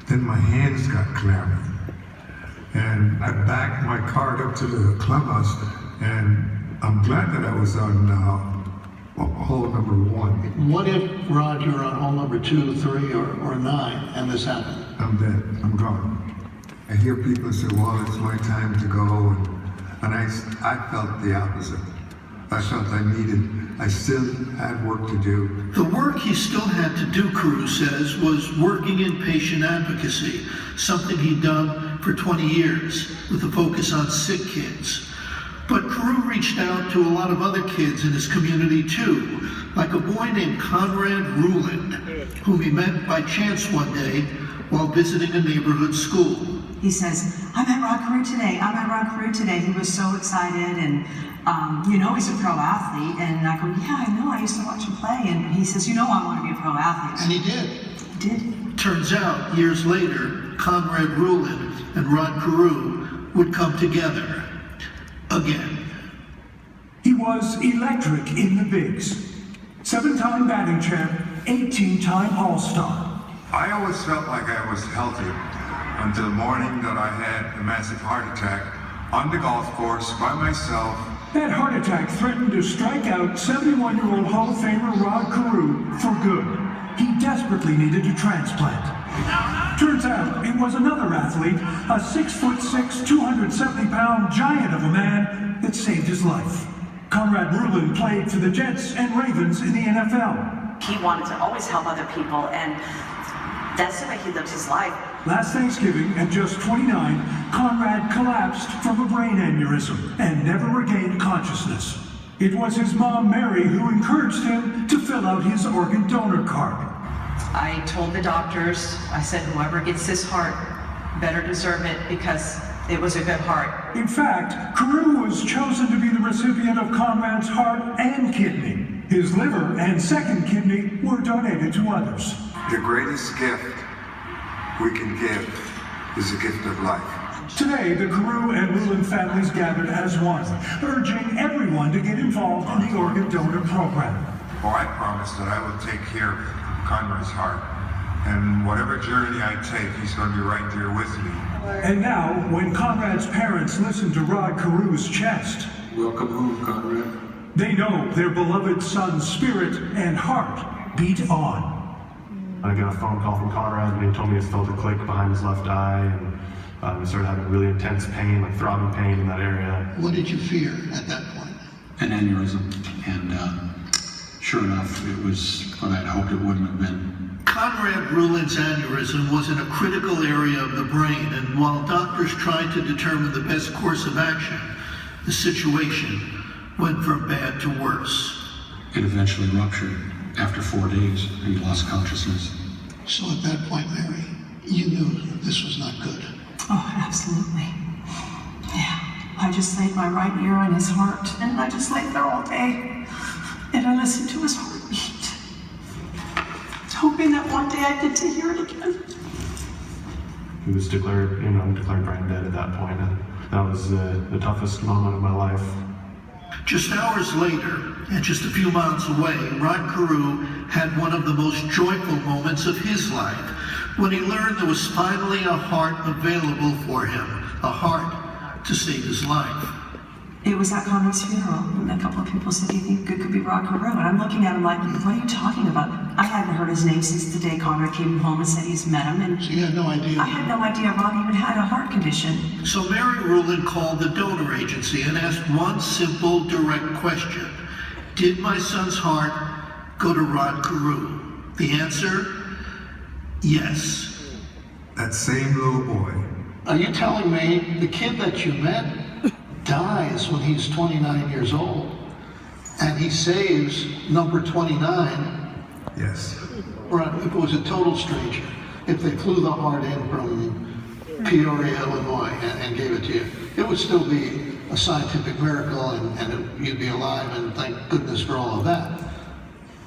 Then my hands got clammy. And I backed my cart up to the clubhouse, and I'm glad that I was on hole number 1. What if, Rod, you were on hole number 2, 3, or 9, and this happened? I'm dead. I'm gone. I hear people say, well, it's my time to go. And I felt the opposite. I felt I still had work to do. The work he still had to do, Carew says, was working in patient advocacy, something he'd done for 20 years with a focus on sick kids. But Carew reached out to a lot of other kids in his community too, like a boy named Conrad Ruland, whom he met by chance one day while visiting a neighborhood school. He says, I met Rod Carew today. He was so excited, and he's a pro athlete. And I go, yeah, I know, I used to watch him play. And he says, I want to be a pro athlete. And he did. He did. Turns out, years later, Conrad Ruland and Rod Carew would come together again. He was electric in the bigs. 7-time batting champ, 18-time All-Star. I always felt like I was healthy until the morning that I had a massive heart attack on the golf course by myself. That heart attack threatened to strike out 71-year-old Hall of Famer Rod Carew for good. He desperately needed a transplant. Turns out it was another athlete, a 6'6", 270-pound giant of a man, that saved his life. Conrad Ruland played for the Jets and Ravens in the NFL. He wanted to always help other people, and that's the way he lived his life. Last Thanksgiving, at just 29, Conrad collapsed from a brain aneurysm and never regained consciousness. It was his mom, Mary, who encouraged him to fill out his organ donor card. I told the doctors, I said, whoever gets this heart better deserve it because it was a good heart. In fact, Carew was chosen to be the recipient of Conrad's heart and kidney. His liver and second kidney were donated to others. The greatest gift we can give is a gift of life. Today, the Carew and Ruland families gathered as one, urging everyone to get involved in the organ donor program. Oh, I promised that I would take care of Conrad's heart. And whatever journey I take, he's going to be right there with me. And now, when Conrad's parents listen to Rod Carew's chest, Welcome home, Conrad. they know their beloved son's spirit and heart beat on. I got a phone call from Conrad, and he told me he felt a click behind his left eye, and he started having really intense pain, like throbbing pain in that area. What did you fear at that point? An aneurysm, and sure enough, it was what I'd hoped it wouldn't have been. Conrad Ruland's aneurysm was in a critical area of the brain, and while doctors tried to determine the best course of action, the situation went from bad to worse. It eventually ruptured after 4 days, and he lost consciousness. So at that point, Mary, you knew this was not good. Oh, absolutely. Yeah. I just laid my right ear on his heart, and I just laid there all day, and I listened to his heartbeat, hoping that one day I'd get to hear it again. He was declared brain dead at that point, and that was the toughest moment of my life. Just hours later, and just a few miles away, Rod Carew had one of the most joyful moments of his life when he learned there was finally a heart available for him, a heart to save his life. It was at Conrad's funeral, and a couple of people said, do you think it could be Rod Carew? And I'm looking at him like, what are you talking about? I hadn't heard his name since the day Conrad came home and said he's met him, and So you had no idea? I had no idea Rod even had a heart condition. So Mary Ruland called the donor agency and asked one simple, direct question. Did my son's heart go to Rod Carew? The answer, yes. That same little boy. Are you telling me the kid that you met dies when he's 29 years old, and he saves number 29? Yes. Right, if it was a total stranger. if they flew the heart in from Peoria, Illinois, and gave it to you. It would still be a scientific miracle, and you'd be alive, and thank goodness for all of that.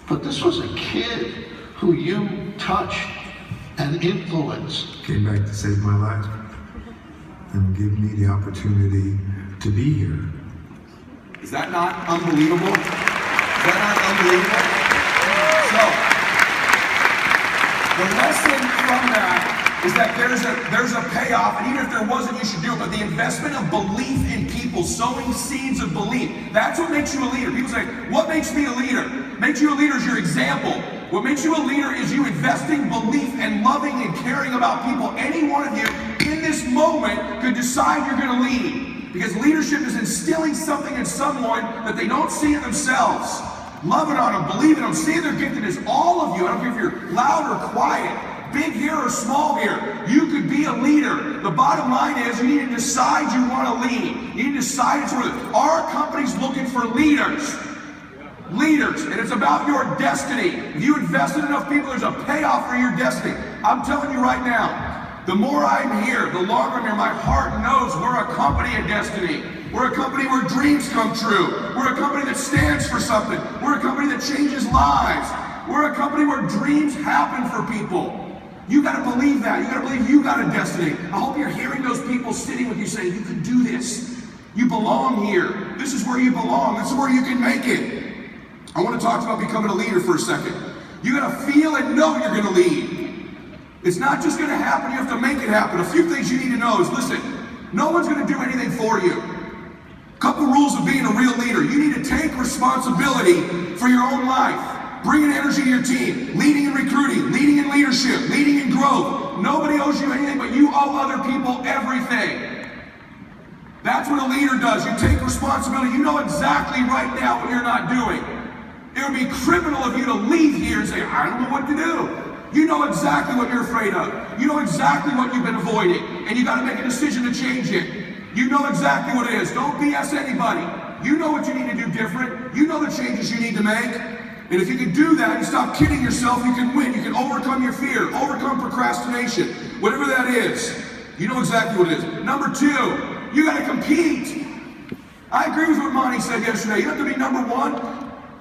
But this was a kid who you touched and influenced. Came back to save my life and give me the opportunity to be here. Is that not unbelievable? Is that not unbelievable? So, the lesson from that is that there's a payoff, and even if there wasn't, you should do it. But the investment of belief in people, sowing seeds of belief, that's what makes you a leader. People say, what makes me a leader? Makes you a leader is your example. What makes you a leader is you investing belief and loving and caring about people. Any one of you in this moment could decide you're going to lead. Because leadership is instilling something in someone that they don't see in themselves. Loving on them, believing them, seeing their giftedness. All of you, I don't care if you're loud or quiet, big here or small here, you could be a leader. The bottom line is you need to decide you want to lead. You need to decide it's worth it. Our company's looking for leaders. Leaders, and it's about your destiny. If you invested enough people, there's a payoff for your destiny. I'm telling you right now, the more I'm here, the longer I'm here, my heart knows we're a company of destiny. We're a company where dreams come true. We're a company that stands for something. We're a company that changes lives. We're a company where dreams happen for people. You gotta believe that. You gotta believe you got a destiny. I hope you're hearing those people sitting with you saying, you can do this. You belong here. This is where you belong. This is where you can make it. I want to talk about becoming a leader for a second. You gotta feel and know you're gonna lead. It's not just gonna happen, you have to make it happen. A few things you need to know is, listen, no one's gonna do anything for you. A couple rules of being a real leader. You need to take responsibility for your own life. Bringing energy to your team. Leading in recruiting, leading in leadership, leading in growth. Nobody owes you anything, but you owe other people everything. That's what a leader does. You take responsibility. You know exactly right now what you're not doing. It would be criminal of you to leave here and say, I don't know what to do. You know exactly what you're afraid of. You know exactly what you've been avoiding. And you got to make a decision to change it. You know exactly what it is. Don't BS anybody. You know what you need to do different. You know the changes you need to make. And if you can do that, you stop kidding yourself, you can win. You can overcome your fear, overcome procrastination, whatever that is. You know exactly what it is. Number two, you got to compete. I agree with what Monty said yesterday. You have to be number one.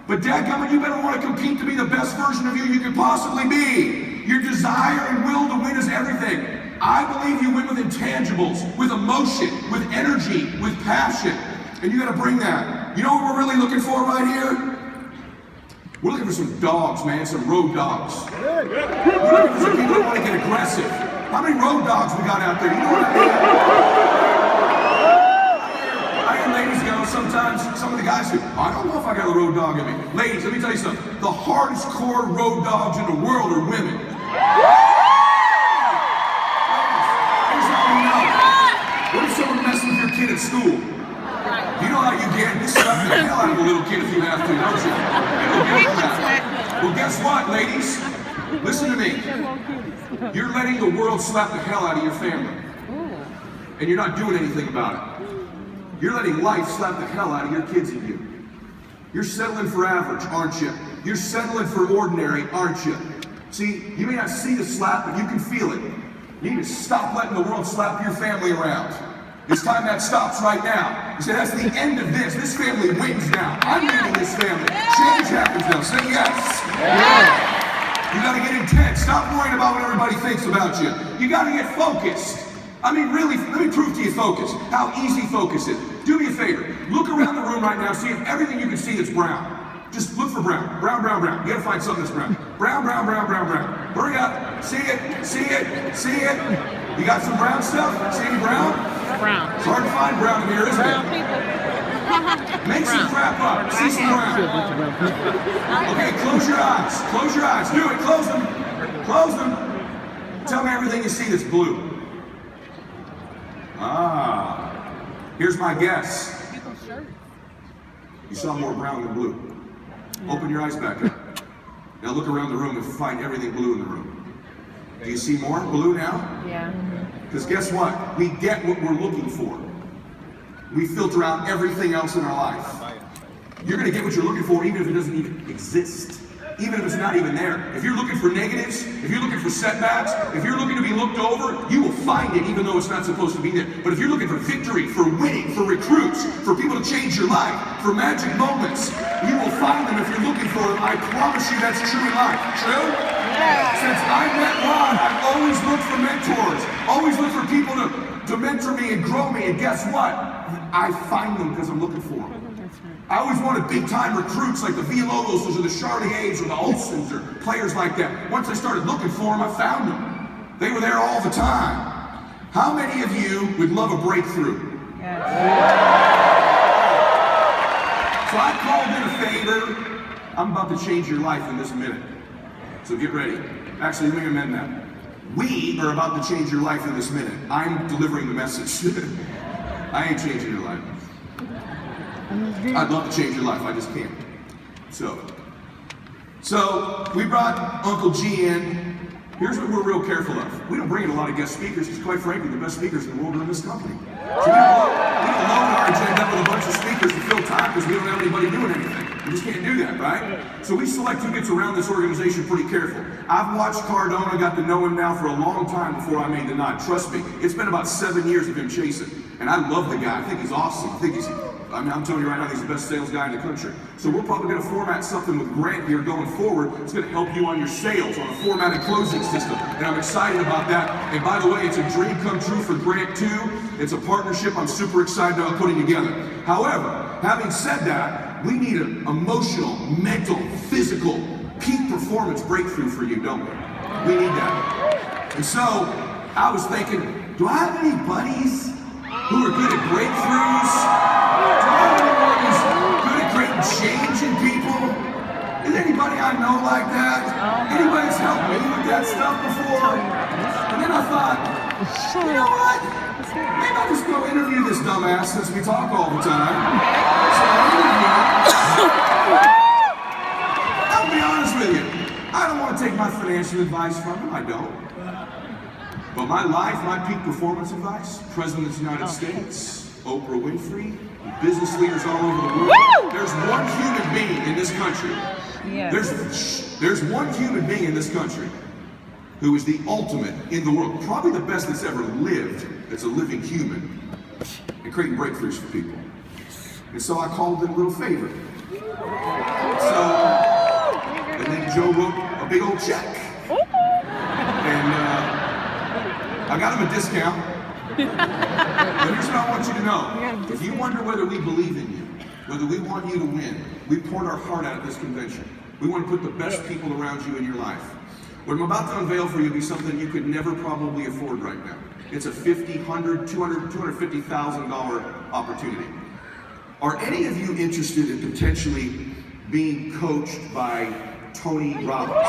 But dadgummit, you better want to compete to be the best version of you can possibly be. Your desire and will to win is everything. I believe you win with intangibles, with emotion, with energy, with passion. And you got to bring that. You know what we're really looking for right here? We're looking for some dogs, man, some road dogs. We're looking for some people that want to get aggressive. How many road dogs we got out there? You know what I mean? I hear ladies go, sometimes some of the guys say, I don't know if I got a road dog in me. Ladies, let me tell you something. The hardest core road dogs in the world are women. Here's how we know. What if someone messed with your kid at school? You know how you get? You slap the hell out of a little kid if you have to, don't you? Well, guess what, ladies? Listen to me. You're letting the world slap the hell out of your family. And you're not doing anything about it. You're letting life slap the hell out of your kids and you. You're settling for average, aren't you? You're settling for ordinary, aren't you? See, you may not see the slap, but you can feel it. You need to stop letting the world slap your family around. It's time that stops right now. You say, that's the end of this. This family wins now. I'm leading this family. Change happens now. Say yes. Yeah. You got to get intense. Stop worrying about what everybody thinks about you. You got to get focused. I mean, really, let me prove to you focus. How easy focus is. Do me a favor. Look around the room right now. See if everything you can see that's brown. Just look for brown. Brown, brown, brown. You got to find something that's brown. Brown, brown, brown, brown, brown. Hurry up. See it. See it. See it. You got some brown stuff? See any brown? Brown. It's hard to find brown in here, isn't it? Make some crap up. See some brown. Okay, close your eyes. Close your eyes. Do it. Close them. Close them. Tell me everything you see that's blue. Ah. Here's my guess. You saw more brown than blue. Open your eyes back up. Now look around the room and find everything blue in the room. Do you see more blue now? Yeah. Because guess what? We get what we're looking for. We filter out everything else in our life. You're going to get what you're looking for even if it doesn't even exist. even if it's not even there. If you're looking for negatives, if you're looking for setbacks, if you're looking to be looked over, you will find it even though it's not supposed to be there. But if you're looking for victory, for winning, for recruits, for people to change your life, for magic moments, you will find them if you're looking for them. I promise you that's true in life. True? Yeah. Since I met Ron, I've always looked for mentors, always looked for people to mentor me and grow me, and guess what? I find them because I'm looking for them. I always wanted big-time recruits like the Villalobos or the Charliers or the Olsons or players like that. Once I started looking for them, I found them. They were there all the time. How many of you would love a breakthrough? Yes. So I called in a favor. I'm about to change your life in this minute. So get ready. Actually, let me amend that. We are about to change your life in this minute. I'm delivering the message. I ain't changing your life. I'd love to change your life, I just can't. So we brought Uncle G in. Here's what we're real careful of. We don't bring in a lot of guest speakers, because quite frankly, the best speakers in the world are in this company. So we don't load our agenda with a bunch of speakers to fill time because we don't have anybody doing anything. We just can't do that, right? So we select who gets around this organization pretty careful. I've watched Cardona, got to know him now for a long time before I made the nod. Trust me, it's been about 7 years of him chasing. And I love the guy. I think he's awesome. I'm telling you right now, he's the best sales guy in the country. So we're probably going to format something with Grant here going forward. It's going to help you on your sales on a formatted closing system. And I'm excited about that. And by the way, it's a dream come true for Grant too. It's a partnership I'm super excited about putting together. However, having said that, we need an emotional, mental, physical, peak performance breakthrough for you, don't we? We need that. And so I was thinking, do I have any buddies who are good at breakthroughs? Do I have anyone who's good at creating change in people? Is anybody I know like that? Anybody's helped me with that stuff before? And then I thought, you know what? Maybe I'll just go interview this dumbass since we talk all the time. So I interviewed him. I'll be honest with you. I don't want to take my financial advice from him. I don't. But my life, my peak performance advice, President of the United States, Oprah Winfrey, business leaders all over the world. There's one human being in this country. There's one human being in this country who is the ultimate in the world, probably the best that's ever lived, that's a living human, and creating breakthroughs for people. And so I called in a little favor. And then Joe wrote a big old check. And I got him a discount. But here's what I want you to know. If you wonder whether we believe in you, whether we want you to win, we poured our heart out at this convention. We want to put the best people around you in your life. What I'm about to unveil for you will be something you could never probably afford right now. It's a $50,000, $100,000, $200,000, $250,000 opportunity. Are any of you interested in potentially being coached by Tony Robbins?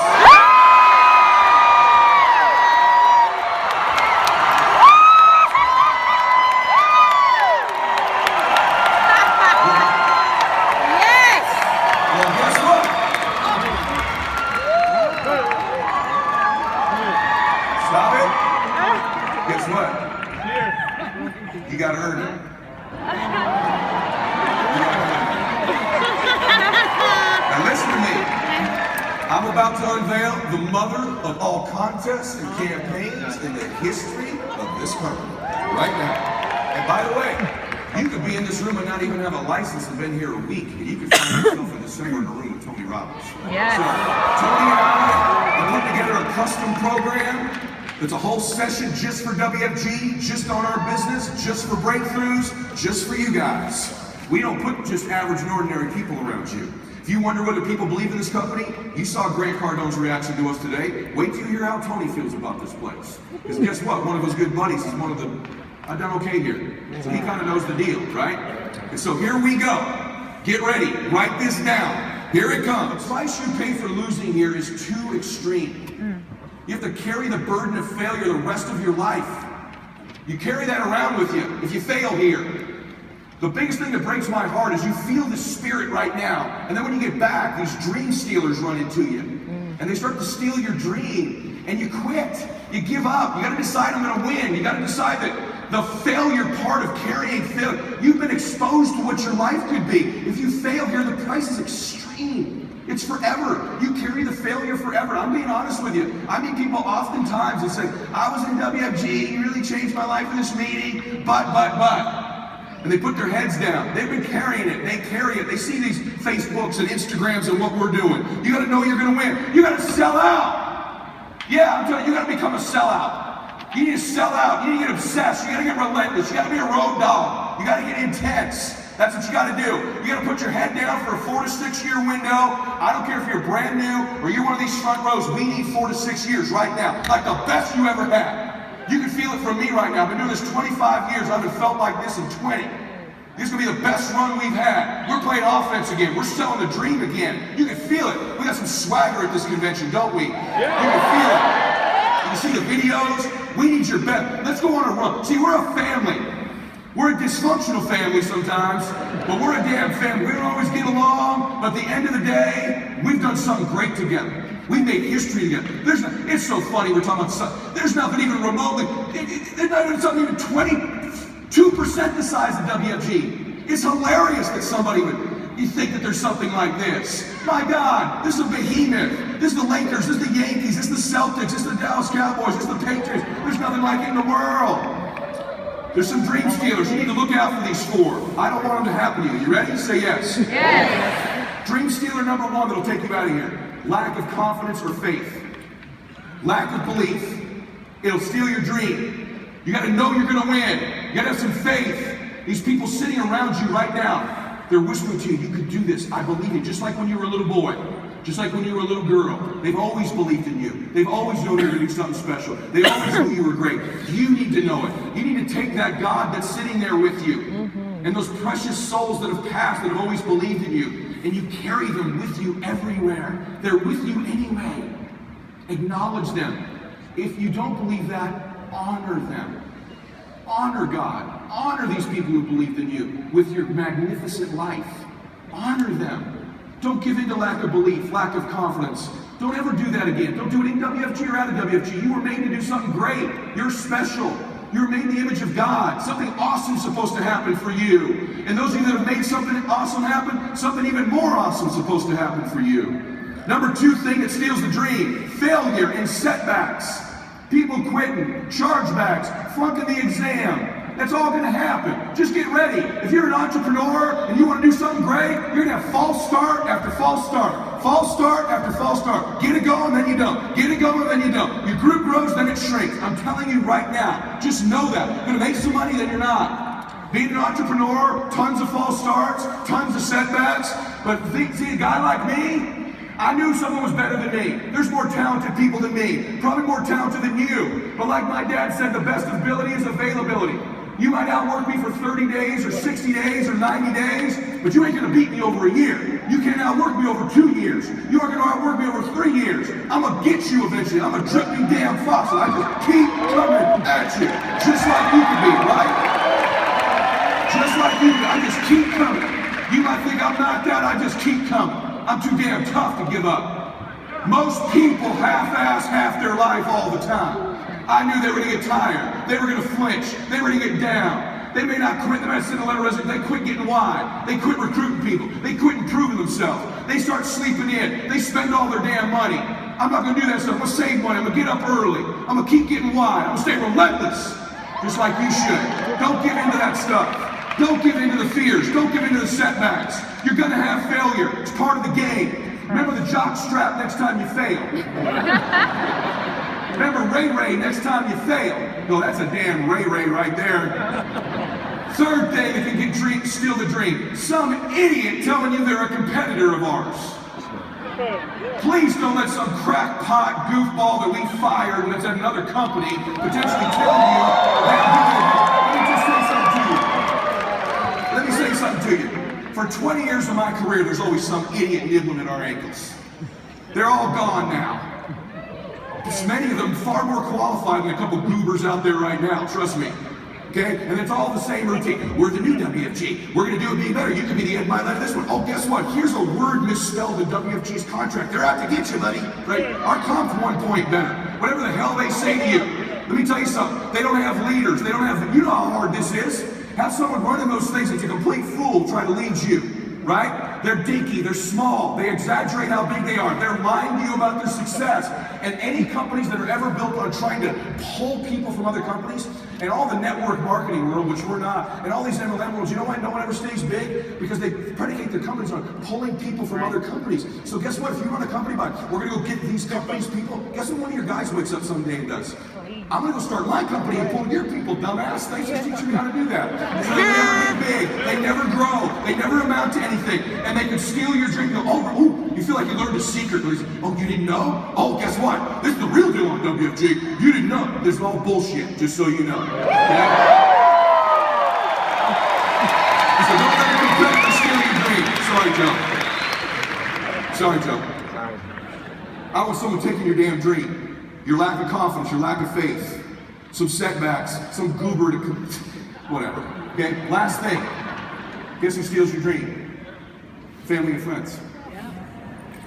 You gotta earn it. Now listen to me. I'm about to unveil the mother of all contests and campaigns in the history of this company. Right now. And by the way, you could be in this room and not even have a license and been here a week, and you could find yourself in December in a room with Tony Robbins. Yes. So Tony and I are putting together a custom program. It's a whole session just for WFG, just on our business, just for breakthroughs, just for you guys. We don't put just average and ordinary people around you. If you wonder whether people believe in this company, you saw Grant Cardone's reaction to us today. Wait till you hear how Tony feels about this place. Because guess what? One of his good buddies is one of the, I've done okay here. So he kind of knows the deal, right? And so here we go. Get ready. Write this down. Here it comes. The price you pay for losing here is too extreme. You have to carry the burden of failure the rest of your life. You carry that around with you if you fail here. The biggest thing that breaks my heart is you feel the spirit right now, and then when you get back, these dream stealers run into you, and they start to steal your dream, and you quit. You give up. You got to decide I'm going to win. You got to decide that the failure part of carrying failure, you've been exposed to what your life could be. If you fail here, the price is extreme. It's forever. You carry the failure forever. I'm being honest with you. I meet people oftentimes that say, I was in WFG, you really changed my life in this meeting, but. And they put their heads down. They've been carrying it. They carry it. They see these Facebooks and Instagrams and what we're doing. You gotta know you're gonna win. You gotta sell out. Yeah, I'm telling you, you gotta become a sellout. You need to sell out. You need to get obsessed. You gotta get relentless. You gotta be a road dog. You gotta get intense. That's what you gotta do. You gotta put your head down for a 4 to 6 year window. I don't care if you're brand new or you're one of these front rows. We need 4 to 6 years right now. Like the best you ever had. You can feel it from me right now. I've been doing this 25 years. I haven't felt like this in 20. This is gonna be the best run we've had. We're playing offense again. We're selling the dream again. You can feel it. We got some swagger at this convention, don't we? Yeah. You can feel it. You can see the videos. We need your best. Let's go on a run. See, we're a family. We're a dysfunctional family sometimes, but we're a damn family. We don't always get along, but at the end of the day, we've done something great together. We've made history together. It's so funny we're talking about there's nothing even remotely, there's not even something even 22% the size of WFG. It's hilarious that somebody you think that there's something like this. My God, this is a behemoth. This is the Lakers, this is the Yankees, this is the Celtics, this is the Dallas Cowboys, this is the Patriots. There's nothing like it in the world. There's some dream stealers. You need to look out for these 4. I don't want them to happen to you. You ready? Say yes. Yes. Dream stealer number 1 that'll take you out of here. Lack of confidence or faith. Lack of belief. It'll steal your dream. You gotta know you're gonna win. You gotta have some faith. These people sitting around you right now, they're whispering to you, you could do this. I believe it. Just like when you were a little boy. Just like when you were a little girl. They've always believed in you. They've always known you were going to do something special. They always knew you were great. You need to know it. You need to take that God that's sitting there with you and those precious souls that have passed, that have always believed in you, and you carry them with you everywhere. They're with you anyway. Acknowledge them. If you don't believe that, honor them. Honor God. Honor these people who believed in you with your magnificent life. Honor them. Don't give in to lack of belief, lack of confidence. Don't ever do that again. Don't do it in WFG or out of WFG. You were made to do something great. You're special. You're made in the image of God. Something awesome is supposed to happen for you. And those of you that have made something awesome happen, something even more awesome is supposed to happen for you. Number 2 thing that steals the dream, failure and setbacks. People quitting, chargebacks, flunking the exam. That's all going to happen. Just get ready. If you're an entrepreneur and you want to do something great, you're going to have false start after false start. False start after false start. Get it going, then you don't. Get it going, then you don't. Your group grows, then it shrinks. I'm telling you right now, just know that. You're going to make some money, then you're not. Being an entrepreneur, tons of false starts, tons of setbacks. But see, a guy like me, I knew someone was better than me. There's more talented people than me. Probably more talented than you. But like my dad said, the best ability is availability. You might outwork me for 30 days or 60 days or 90 days, but you ain't gonna beat me over a year. You can't outwork me over 2 years. You aren't gonna outwork me over 3 years. I'm gonna get you eventually. I'm a dripping damn faucet. I just keep coming at you. Just like you can be, right? Just like you can. I just keep coming. You might think I'm knocked out, I just keep coming. I'm too damn tough to give up. Most people half-ass half their life all the time. I knew they were going to get tired. They were going to flinch. They were going to get down. They may not quit. They might send a letter of resignation. They quit getting wide. They quit recruiting people. They quit improving themselves. They start sleeping in. They spend all their damn money. I'm not going to do that stuff. I'm going to save money. I'm going to get up early. I'm going to keep getting wide. I'm going to stay relentless, just like you should. Don't give in to that stuff. Don't give in to the fears. Don't give in to the setbacks. You're going to have failure. It's part of the game. Remember the jock strap next time you fail. Remember Ray next time you fail. No, that's a damn Ray right there. Third thing that can steal the dream. Some idiot telling you they're a competitor of ours. Please don't let some crackpot goofball that we fired that's at another company potentially tell you that. Let me say something to you. For 20 years of my career, there's always some idiot nibbling at our ankles. They're all gone now. Many of them far more qualified than a couple goobers out there right now, trust me. Okay? And it's all the same routine. We're the new WFG. We're going to do it being better. You can be the Ed Mylett of this one. Oh, guess what? Here's a word misspelled in WFG's contract. They're out to get you, buddy. Right? Our comp's 1 point better. Whatever the hell they say to you. Let me tell you something. They don't have leaders. They don't have, you know how hard this is. Have someone running those things that's a complete fool try to lead you. right? They're dinky, they're small, they exaggerate how big they are, they're lying to you about their success. And any companies that are ever built on trying to pull people from other companies, and all the network marketing world, which we're not, and all these MLM worlds, you know why no one ever stays big? Because they predicate their companies on pulling people from other companies. So guess what? If you run a company by, we're gonna go get these companies' people, guess what one of your guys wakes up someday and does? I'm gonna go start my company and pull your people, dumbass. Thanks for teaching me how to do that. So they never get big, they never grow, they never amount to anything, and they can steal your dream. Go, oh, you feel like you learned a secret. Oh, you didn't know? Oh, guess what? This is the real deal on WFG. You didn't know. This is all bullshit, just so you know. Okay? So don't let a competitor steal your dream. Sorry, Joe. I want someone taking your damn dream. Your lack of confidence, your lack of faith, some setbacks, some goober to whatever. Okay? Last thing. Guess who steals your dream? Family and friends.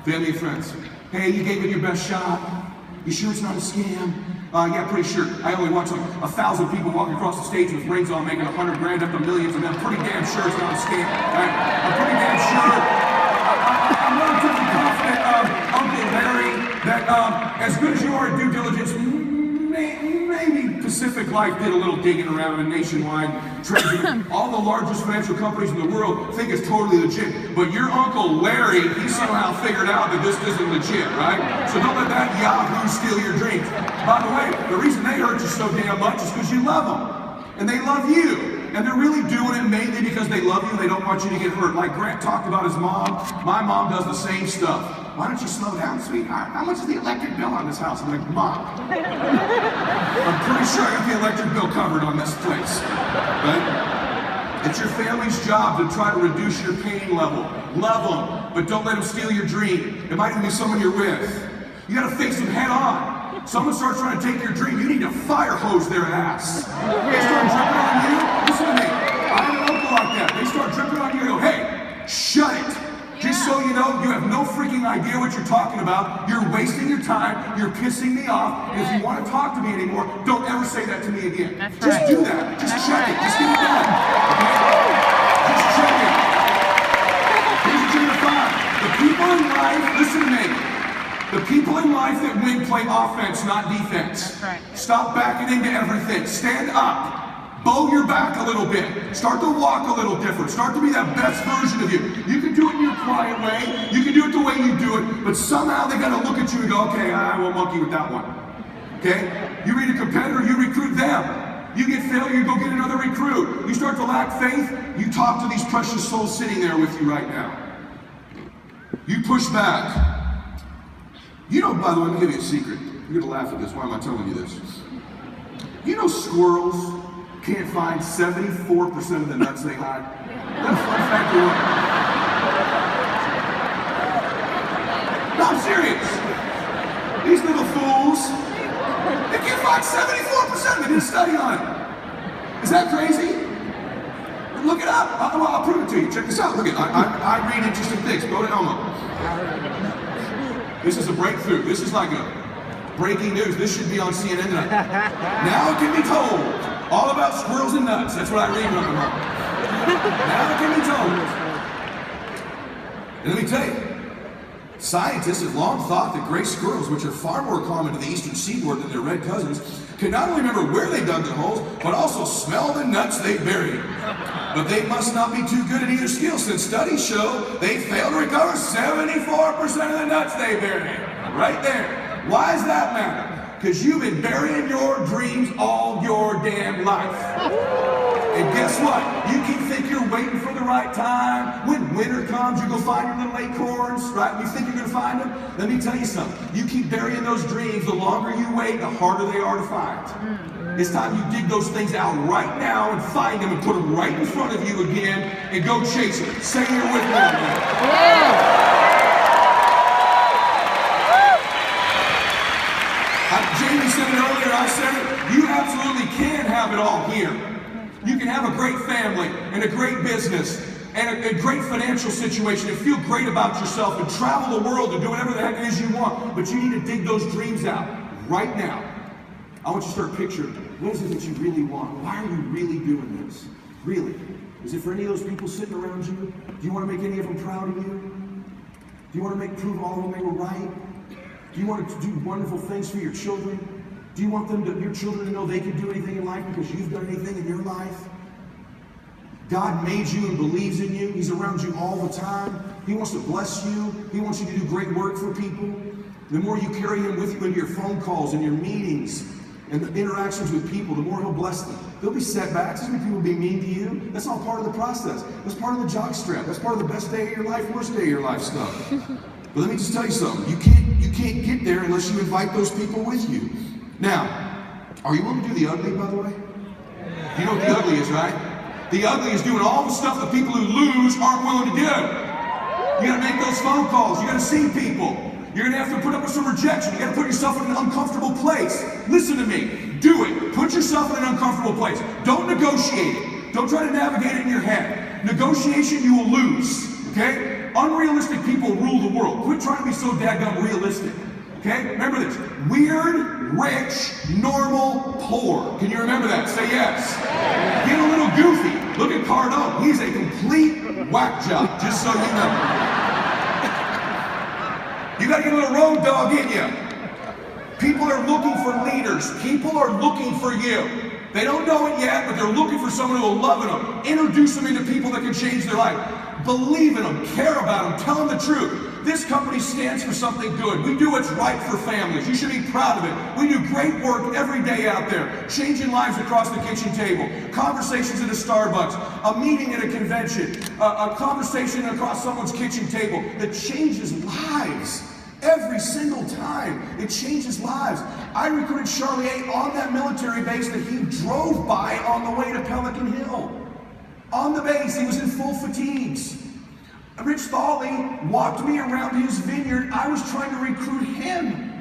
Family and friends. Hey, you gave it your best shot. You sure it's not a scam? Yeah, pretty sure. I only watch like 1,000 people walking across the stage with rings on, making 100 grand up to millions, and I'm pretty damn sure it's not a scam. Right? I'm pretty damn sure. I'm relatively confident, Uncle Larry, that as good as you are at due diligence, maybe Pacific Life did a little digging around in Nationwide Treasury. All the largest financial companies in the world think it's totally legit. But your Uncle Larry, he somehow figured out that this isn't legit, right? So don't let that Yahoo steal your dreams. By the way, the reason they hurt you so damn much is because you love them. And they love you. And they're really doing it mainly because they love you. They don't want you to get hurt. Like Grant talked about his mom. My mom does the same stuff. Why don't you slow down, sweetheart? How much is the electric bill on this house? I'm like, Mom. I'm pretty sure I got the electric bill covered on this place. Right? It's your family's job to try to reduce your pain level. Love them, but don't let them steal your dream. It might even be someone you're with. You gotta face them head on. Someone starts trying to take your dream, you need to fire hose their ass. They start dripping on you, listen to me. I have an uncle like that. They start dripping on you and go, hey, shut it. Just so you know, you have no freaking idea what you're talking about. You're wasting your time. You're pissing me off. And if you want to talk to me anymore, don't ever say that to me again. Just do that. Just check it. Just get it done. Okay? Just check it. Here's what you're going to find. The people in life, listen to me. The people in life that win play offense, not defense. Stop backing into everything. Stand up. Bow your back a little bit. Start to walk a little different. Start to be that best version of you. You can do it in your quiet way. You can do it the way you do it. But somehow they got to look at you and go, okay, I won't monkey with that one. Okay? You read a competitor, you recruit them. You get failure, you go get another recruit. You start to lack faith, you talk to these precious souls sitting there with you right now. You push back. You know, by the way, let me give you a secret. You're gonna laugh at this. Why am I telling you this? You know squirrels can't find 74% of the nuts they hide? That's a fun fact or what? No, I'm serious. These little fools, they can't find 74%. They did a study on it. Is that crazy? Look it up. I'll prove it to you. Check this out. Look at it. I read interesting things. Go to Elmo. This is a breakthrough. This is like a breaking news. This should be on CNN tonight. Now it can be told. All about squirrels and nuts. That's what I read when I'm wrong. Now it can be told. And let me tell you, scientists have long thought that gray squirrels, which are far more common to the eastern seaboard than their red cousins, can not only remember where they dug their holes, but also smell the nuts they buried. But they must not be too good at either skill, since studies show they fail to recover 74% of the nuts they buried. Right there. Why does that matter? Because you've been burying your dreams all your damn life. And guess what? You keep thinking you're waiting for the right time. When winter comes, you go find your little acorns, right? You think you're going to find them? Let me tell you something. You keep burying those dreams, the longer you wait, the harder they are to find. It's time you dig those things out right now and find them and put them right in front of you again and go chase them. Say you're with me on that. Jamie said it earlier, I said it, you absolutely can have it all here. You can have a great family and a great business and a great financial situation and feel great about yourself and travel the world and do whatever the heck it is you want, but you need to dig those dreams out right now. I want you to start picturing, what is it that you really want? Why are you really doing this? Really? Is it for any of those people sitting around you? Do you want to make any of them proud of you? Do you want to prove all of them they were right? Do you want to do wonderful things for your children? Do you want your children to know they can do anything in life because you've done anything in your life? God made you and believes in you. He's around you all the time. He wants to bless you. He wants you to do great work for people. The more you carry him with you into your phone calls and your meetings and the interactions with people, the more he'll bless them. There'll be setbacks. There'll be people being mean to you. That's all part of the process. That's part of the jockstrap. That's part of the best day of your life, worst day of your life stuff. But let me just tell you something. You can't get there unless you invite those people with you. Now, are you willing to do the ugly, by the way? You know what the ugly is, right? The ugly is doing all the stuff that people who lose aren't willing to do. You gotta make those phone calls. You gotta see people. You're gonna have to put up with some rejection. You gotta put yourself in an uncomfortable place. Listen to me. Do it. Put yourself in an uncomfortable place. Don't negotiate it. Don't try to navigate it in your head. Negotiation, you will lose. Okay? Unrealistic people rule the world. Quit trying to be so daggum realistic. Okay? Remember this. Weird, rich, normal, poor. Can you remember that? Say yes. Get a little goofy. Look at Cardone. He's a complete whack job, just so you know. You gotta get a little road dog in you. People are looking for leaders. People are looking for you. They don't know it yet, but they're looking for someone who will love them. Introduce them into people that can change their life. Believe in them, care about them, tell them the truth. This company stands for something good. We do what's right for families. You should be proud of it. We do great work every day out there, changing lives across the kitchen table, conversations at a Starbucks, a meeting at a convention, a conversation across someone's kitchen table that changes lives. Every single time, it changes lives. I recruited Charlie A. on that military base that he drove by on the way to Pelican Hill. On the base, he was in full fatigues. Rich Thawley walked me around his vineyard. I was trying to recruit him.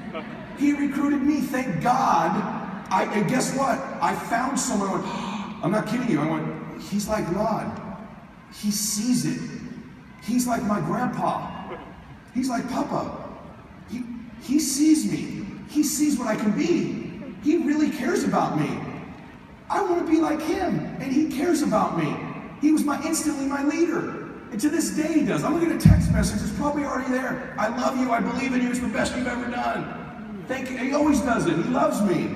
He recruited me, thank God. And guess what? I found someone. I went, I'm not kidding you. I went, he's like God. He sees it. He's like my grandpa. He's like Papa. He sees me. He sees what I can be. He really cares about me. I want to be like him, and he cares about me. He was instantly my leader. And to this day he does. I'm looking at a text message. It's probably already there. I love you. I believe in you. It's the best you've ever done. Thank you. He always does it. He loves me.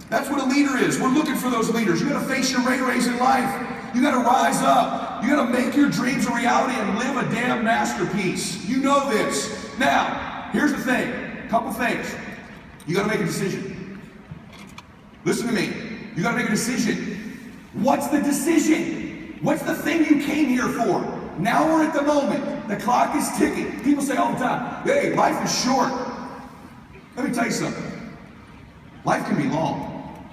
That's what a leader is. We're looking for those leaders. You got to face your Ray-Rays in life. You got to rise up. You got to make your dreams a reality and live a damn masterpiece. You know this. Now, here's the thing. A couple things. You got to make a decision. Listen to me. You got to make a decision. What's the decision? What's the thing you came here for? Now we're at the moment. The clock is ticking. People say all the time, hey, life is short. Let me tell you something. Life can be long.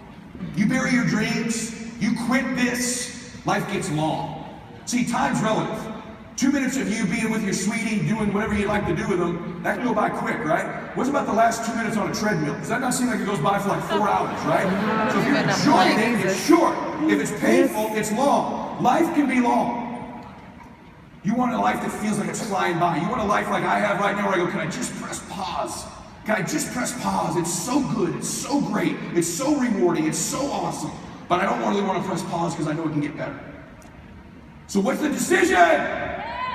You bury your dreams, you quit this, life gets long. See, time's relative. 2 minutes of you being with your sweetie, doing whatever you like to do with them, that can go by quick, right? What's about the last 2 minutes on a treadmill? Does that not seem like it goes by for like 4 hours, right? So if you're enjoying it, it's short. If it's painful, it's long. Life can be long. You want a life that feels like it's flying by. You want a life like I have right now where I go, can I just press pause? Can I just press pause? It's so good, it's so great, it's so rewarding, it's so awesome. But I don't really want to press pause because I know it can get better. So what's the decision?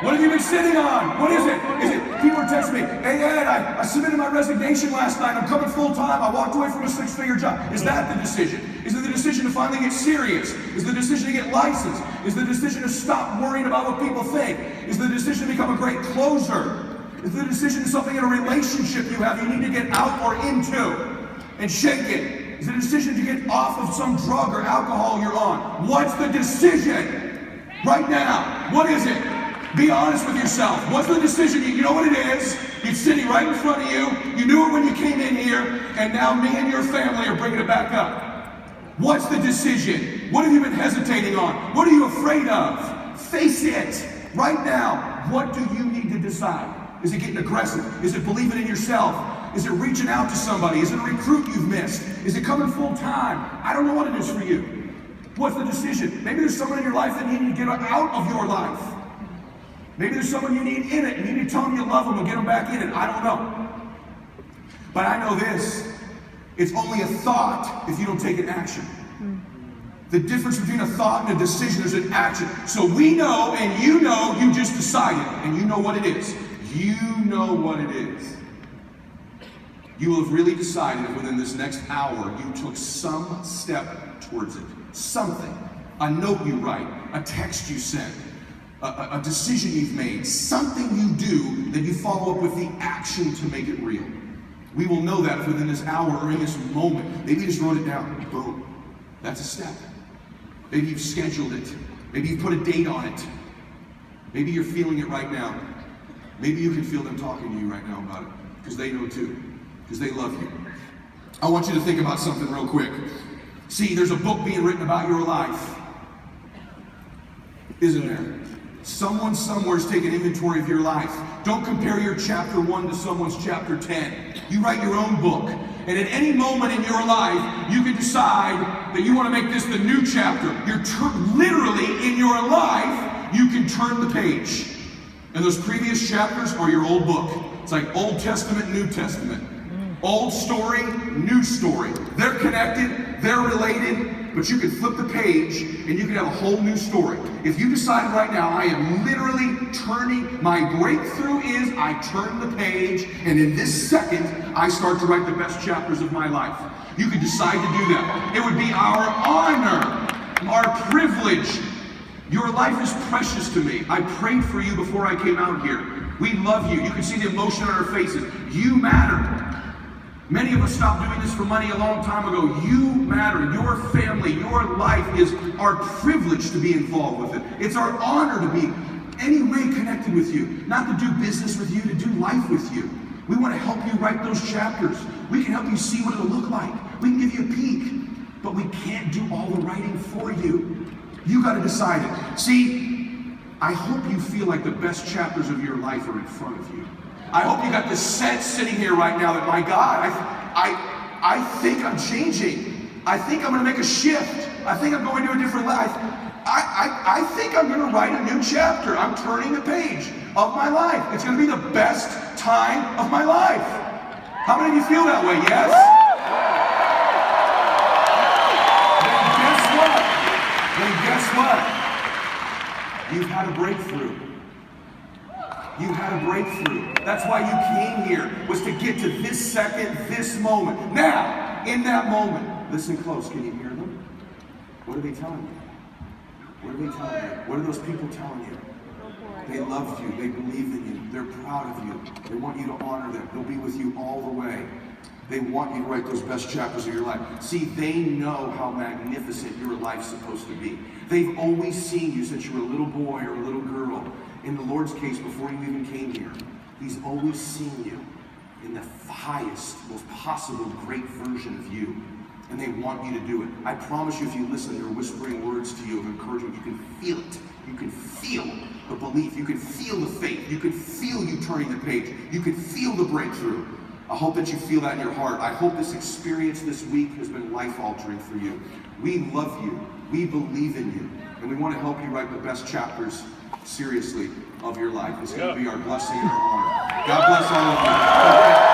What have you been sitting on? What is it? Is it people are texting me, hey Ed, I submitted my resignation last night, I'm coming full time, I walked away from a 6-figure job. Is that the decision? Is it the decision to finally get serious? Is the decision to get licensed? Is the decision to stop worrying about what people think? Is the decision to become a great closer? Is the decision to something in a relationship you have you need to get out or into and shake it? Is the decision to get off of some drug or alcohol you're on? What's the decision? Right now, what is it? Be honest with yourself. What's the decision? You know what it is? It's sitting right in front of you. You knew it when you came in here, and now me and your family are bringing it back up. What's the decision? What have you been hesitating on? What are you afraid of? Face it. Right now, what do you need to decide? Is it getting aggressive? Is it believing in yourself? Is it reaching out to somebody? Is it a recruit you've missed? Is it coming full time? I don't know what it is for you. What's the decision? Maybe there's someone in your life that you need to get out of your life. Maybe there's someone you need in it. You need to tell them you love them and get them back in it. I don't know. But I know this. It's only a thought if you don't take an action. The difference between a thought and a decision is an action. So we know, and you know, you just decided, and you know what it is. You know what it is. You will have really decided if within this next hour you took some step towards it. Something. A note you write, a text you send, a decision you've made, something you do that you follow up with the action to make it real. We will know that if within this hour or in this moment, maybe you just wrote it down. Boom. That's a step. Maybe you've scheduled it. Maybe you've put a date on it. Maybe you're feeling it right now. Maybe you can feel them talking to you right now about it, because they know too, because they love you. I want you to think about something real quick. See, there's a book being written about your life, isn't there? Someone somewhere is taking inventory of your life. Don't compare your chapter 1 to someone's chapter 10. You write your own book. And at any moment in your life, you can decide that you want to make this the new chapter. You're literally, in your life, you can turn the page. And those previous chapters are your old book. It's like Old Testament, New Testament. Old story, new story. They're connected, they're related, but you can flip the page and you can have a whole new story. If you decide right now, I am literally turning, my breakthrough is I turn the page, and in this second, I start to write the best chapters of my life. You could decide to do that. It would be our honor, our privilege. Your life is precious to me. I prayed for you before I came out here. We love you. You can see the emotion on our faces. You matter. Many of us stopped doing this for money a long time ago. You matter. Your family, your life is our privilege to be involved with it. It's our honor to be any way connected with you. Not to do business with you, to do life with you. We want to help you write those chapters. We can help you see what it'll look like. We can give you a peek. But we can't do all the writing for you. You got to decide it. See, I hope you feel like the best chapters of your life are in front of you. I hope you got this sense sitting here right now that, my God, I think I'm changing. I think I'm going to make a shift. I think I'm going to a different life. I think I'm going to write a new chapter. I'm turning the page of my life. It's going to be the best time of my life. How many of you feel that way? Yes? Then guess what? You've had a breakthrough. You had a breakthrough. That's why you came here, was to get to this second, this moment. Now, in that moment, listen close. Can you hear them? What are they telling you? What are they telling you? What are those people telling you? They love you. They believe in you. They're proud of you. They want you to honor them. They'll be with you all the way. They want you to write those best chapters of your life. See, they know how magnificent your life's supposed to be. They've always seen you since you were a little boy or a little girl. In the Lord's case, before you even came here, He's always seen you in the highest, most possible great version of you. And they want you to do it. I promise you, if you listen, they're whispering words to you of encouragement. You can feel it. You can feel the belief. You can feel the faith. You can feel you turning the page. You can feel the breakthrough. I hope that you feel that in your heart. I hope this experience this week has been life-altering for you. We love you. We believe in you. And we want to help you write the best chapters, seriously, of your life. It's going to be our blessing and our honor. God bless all of you.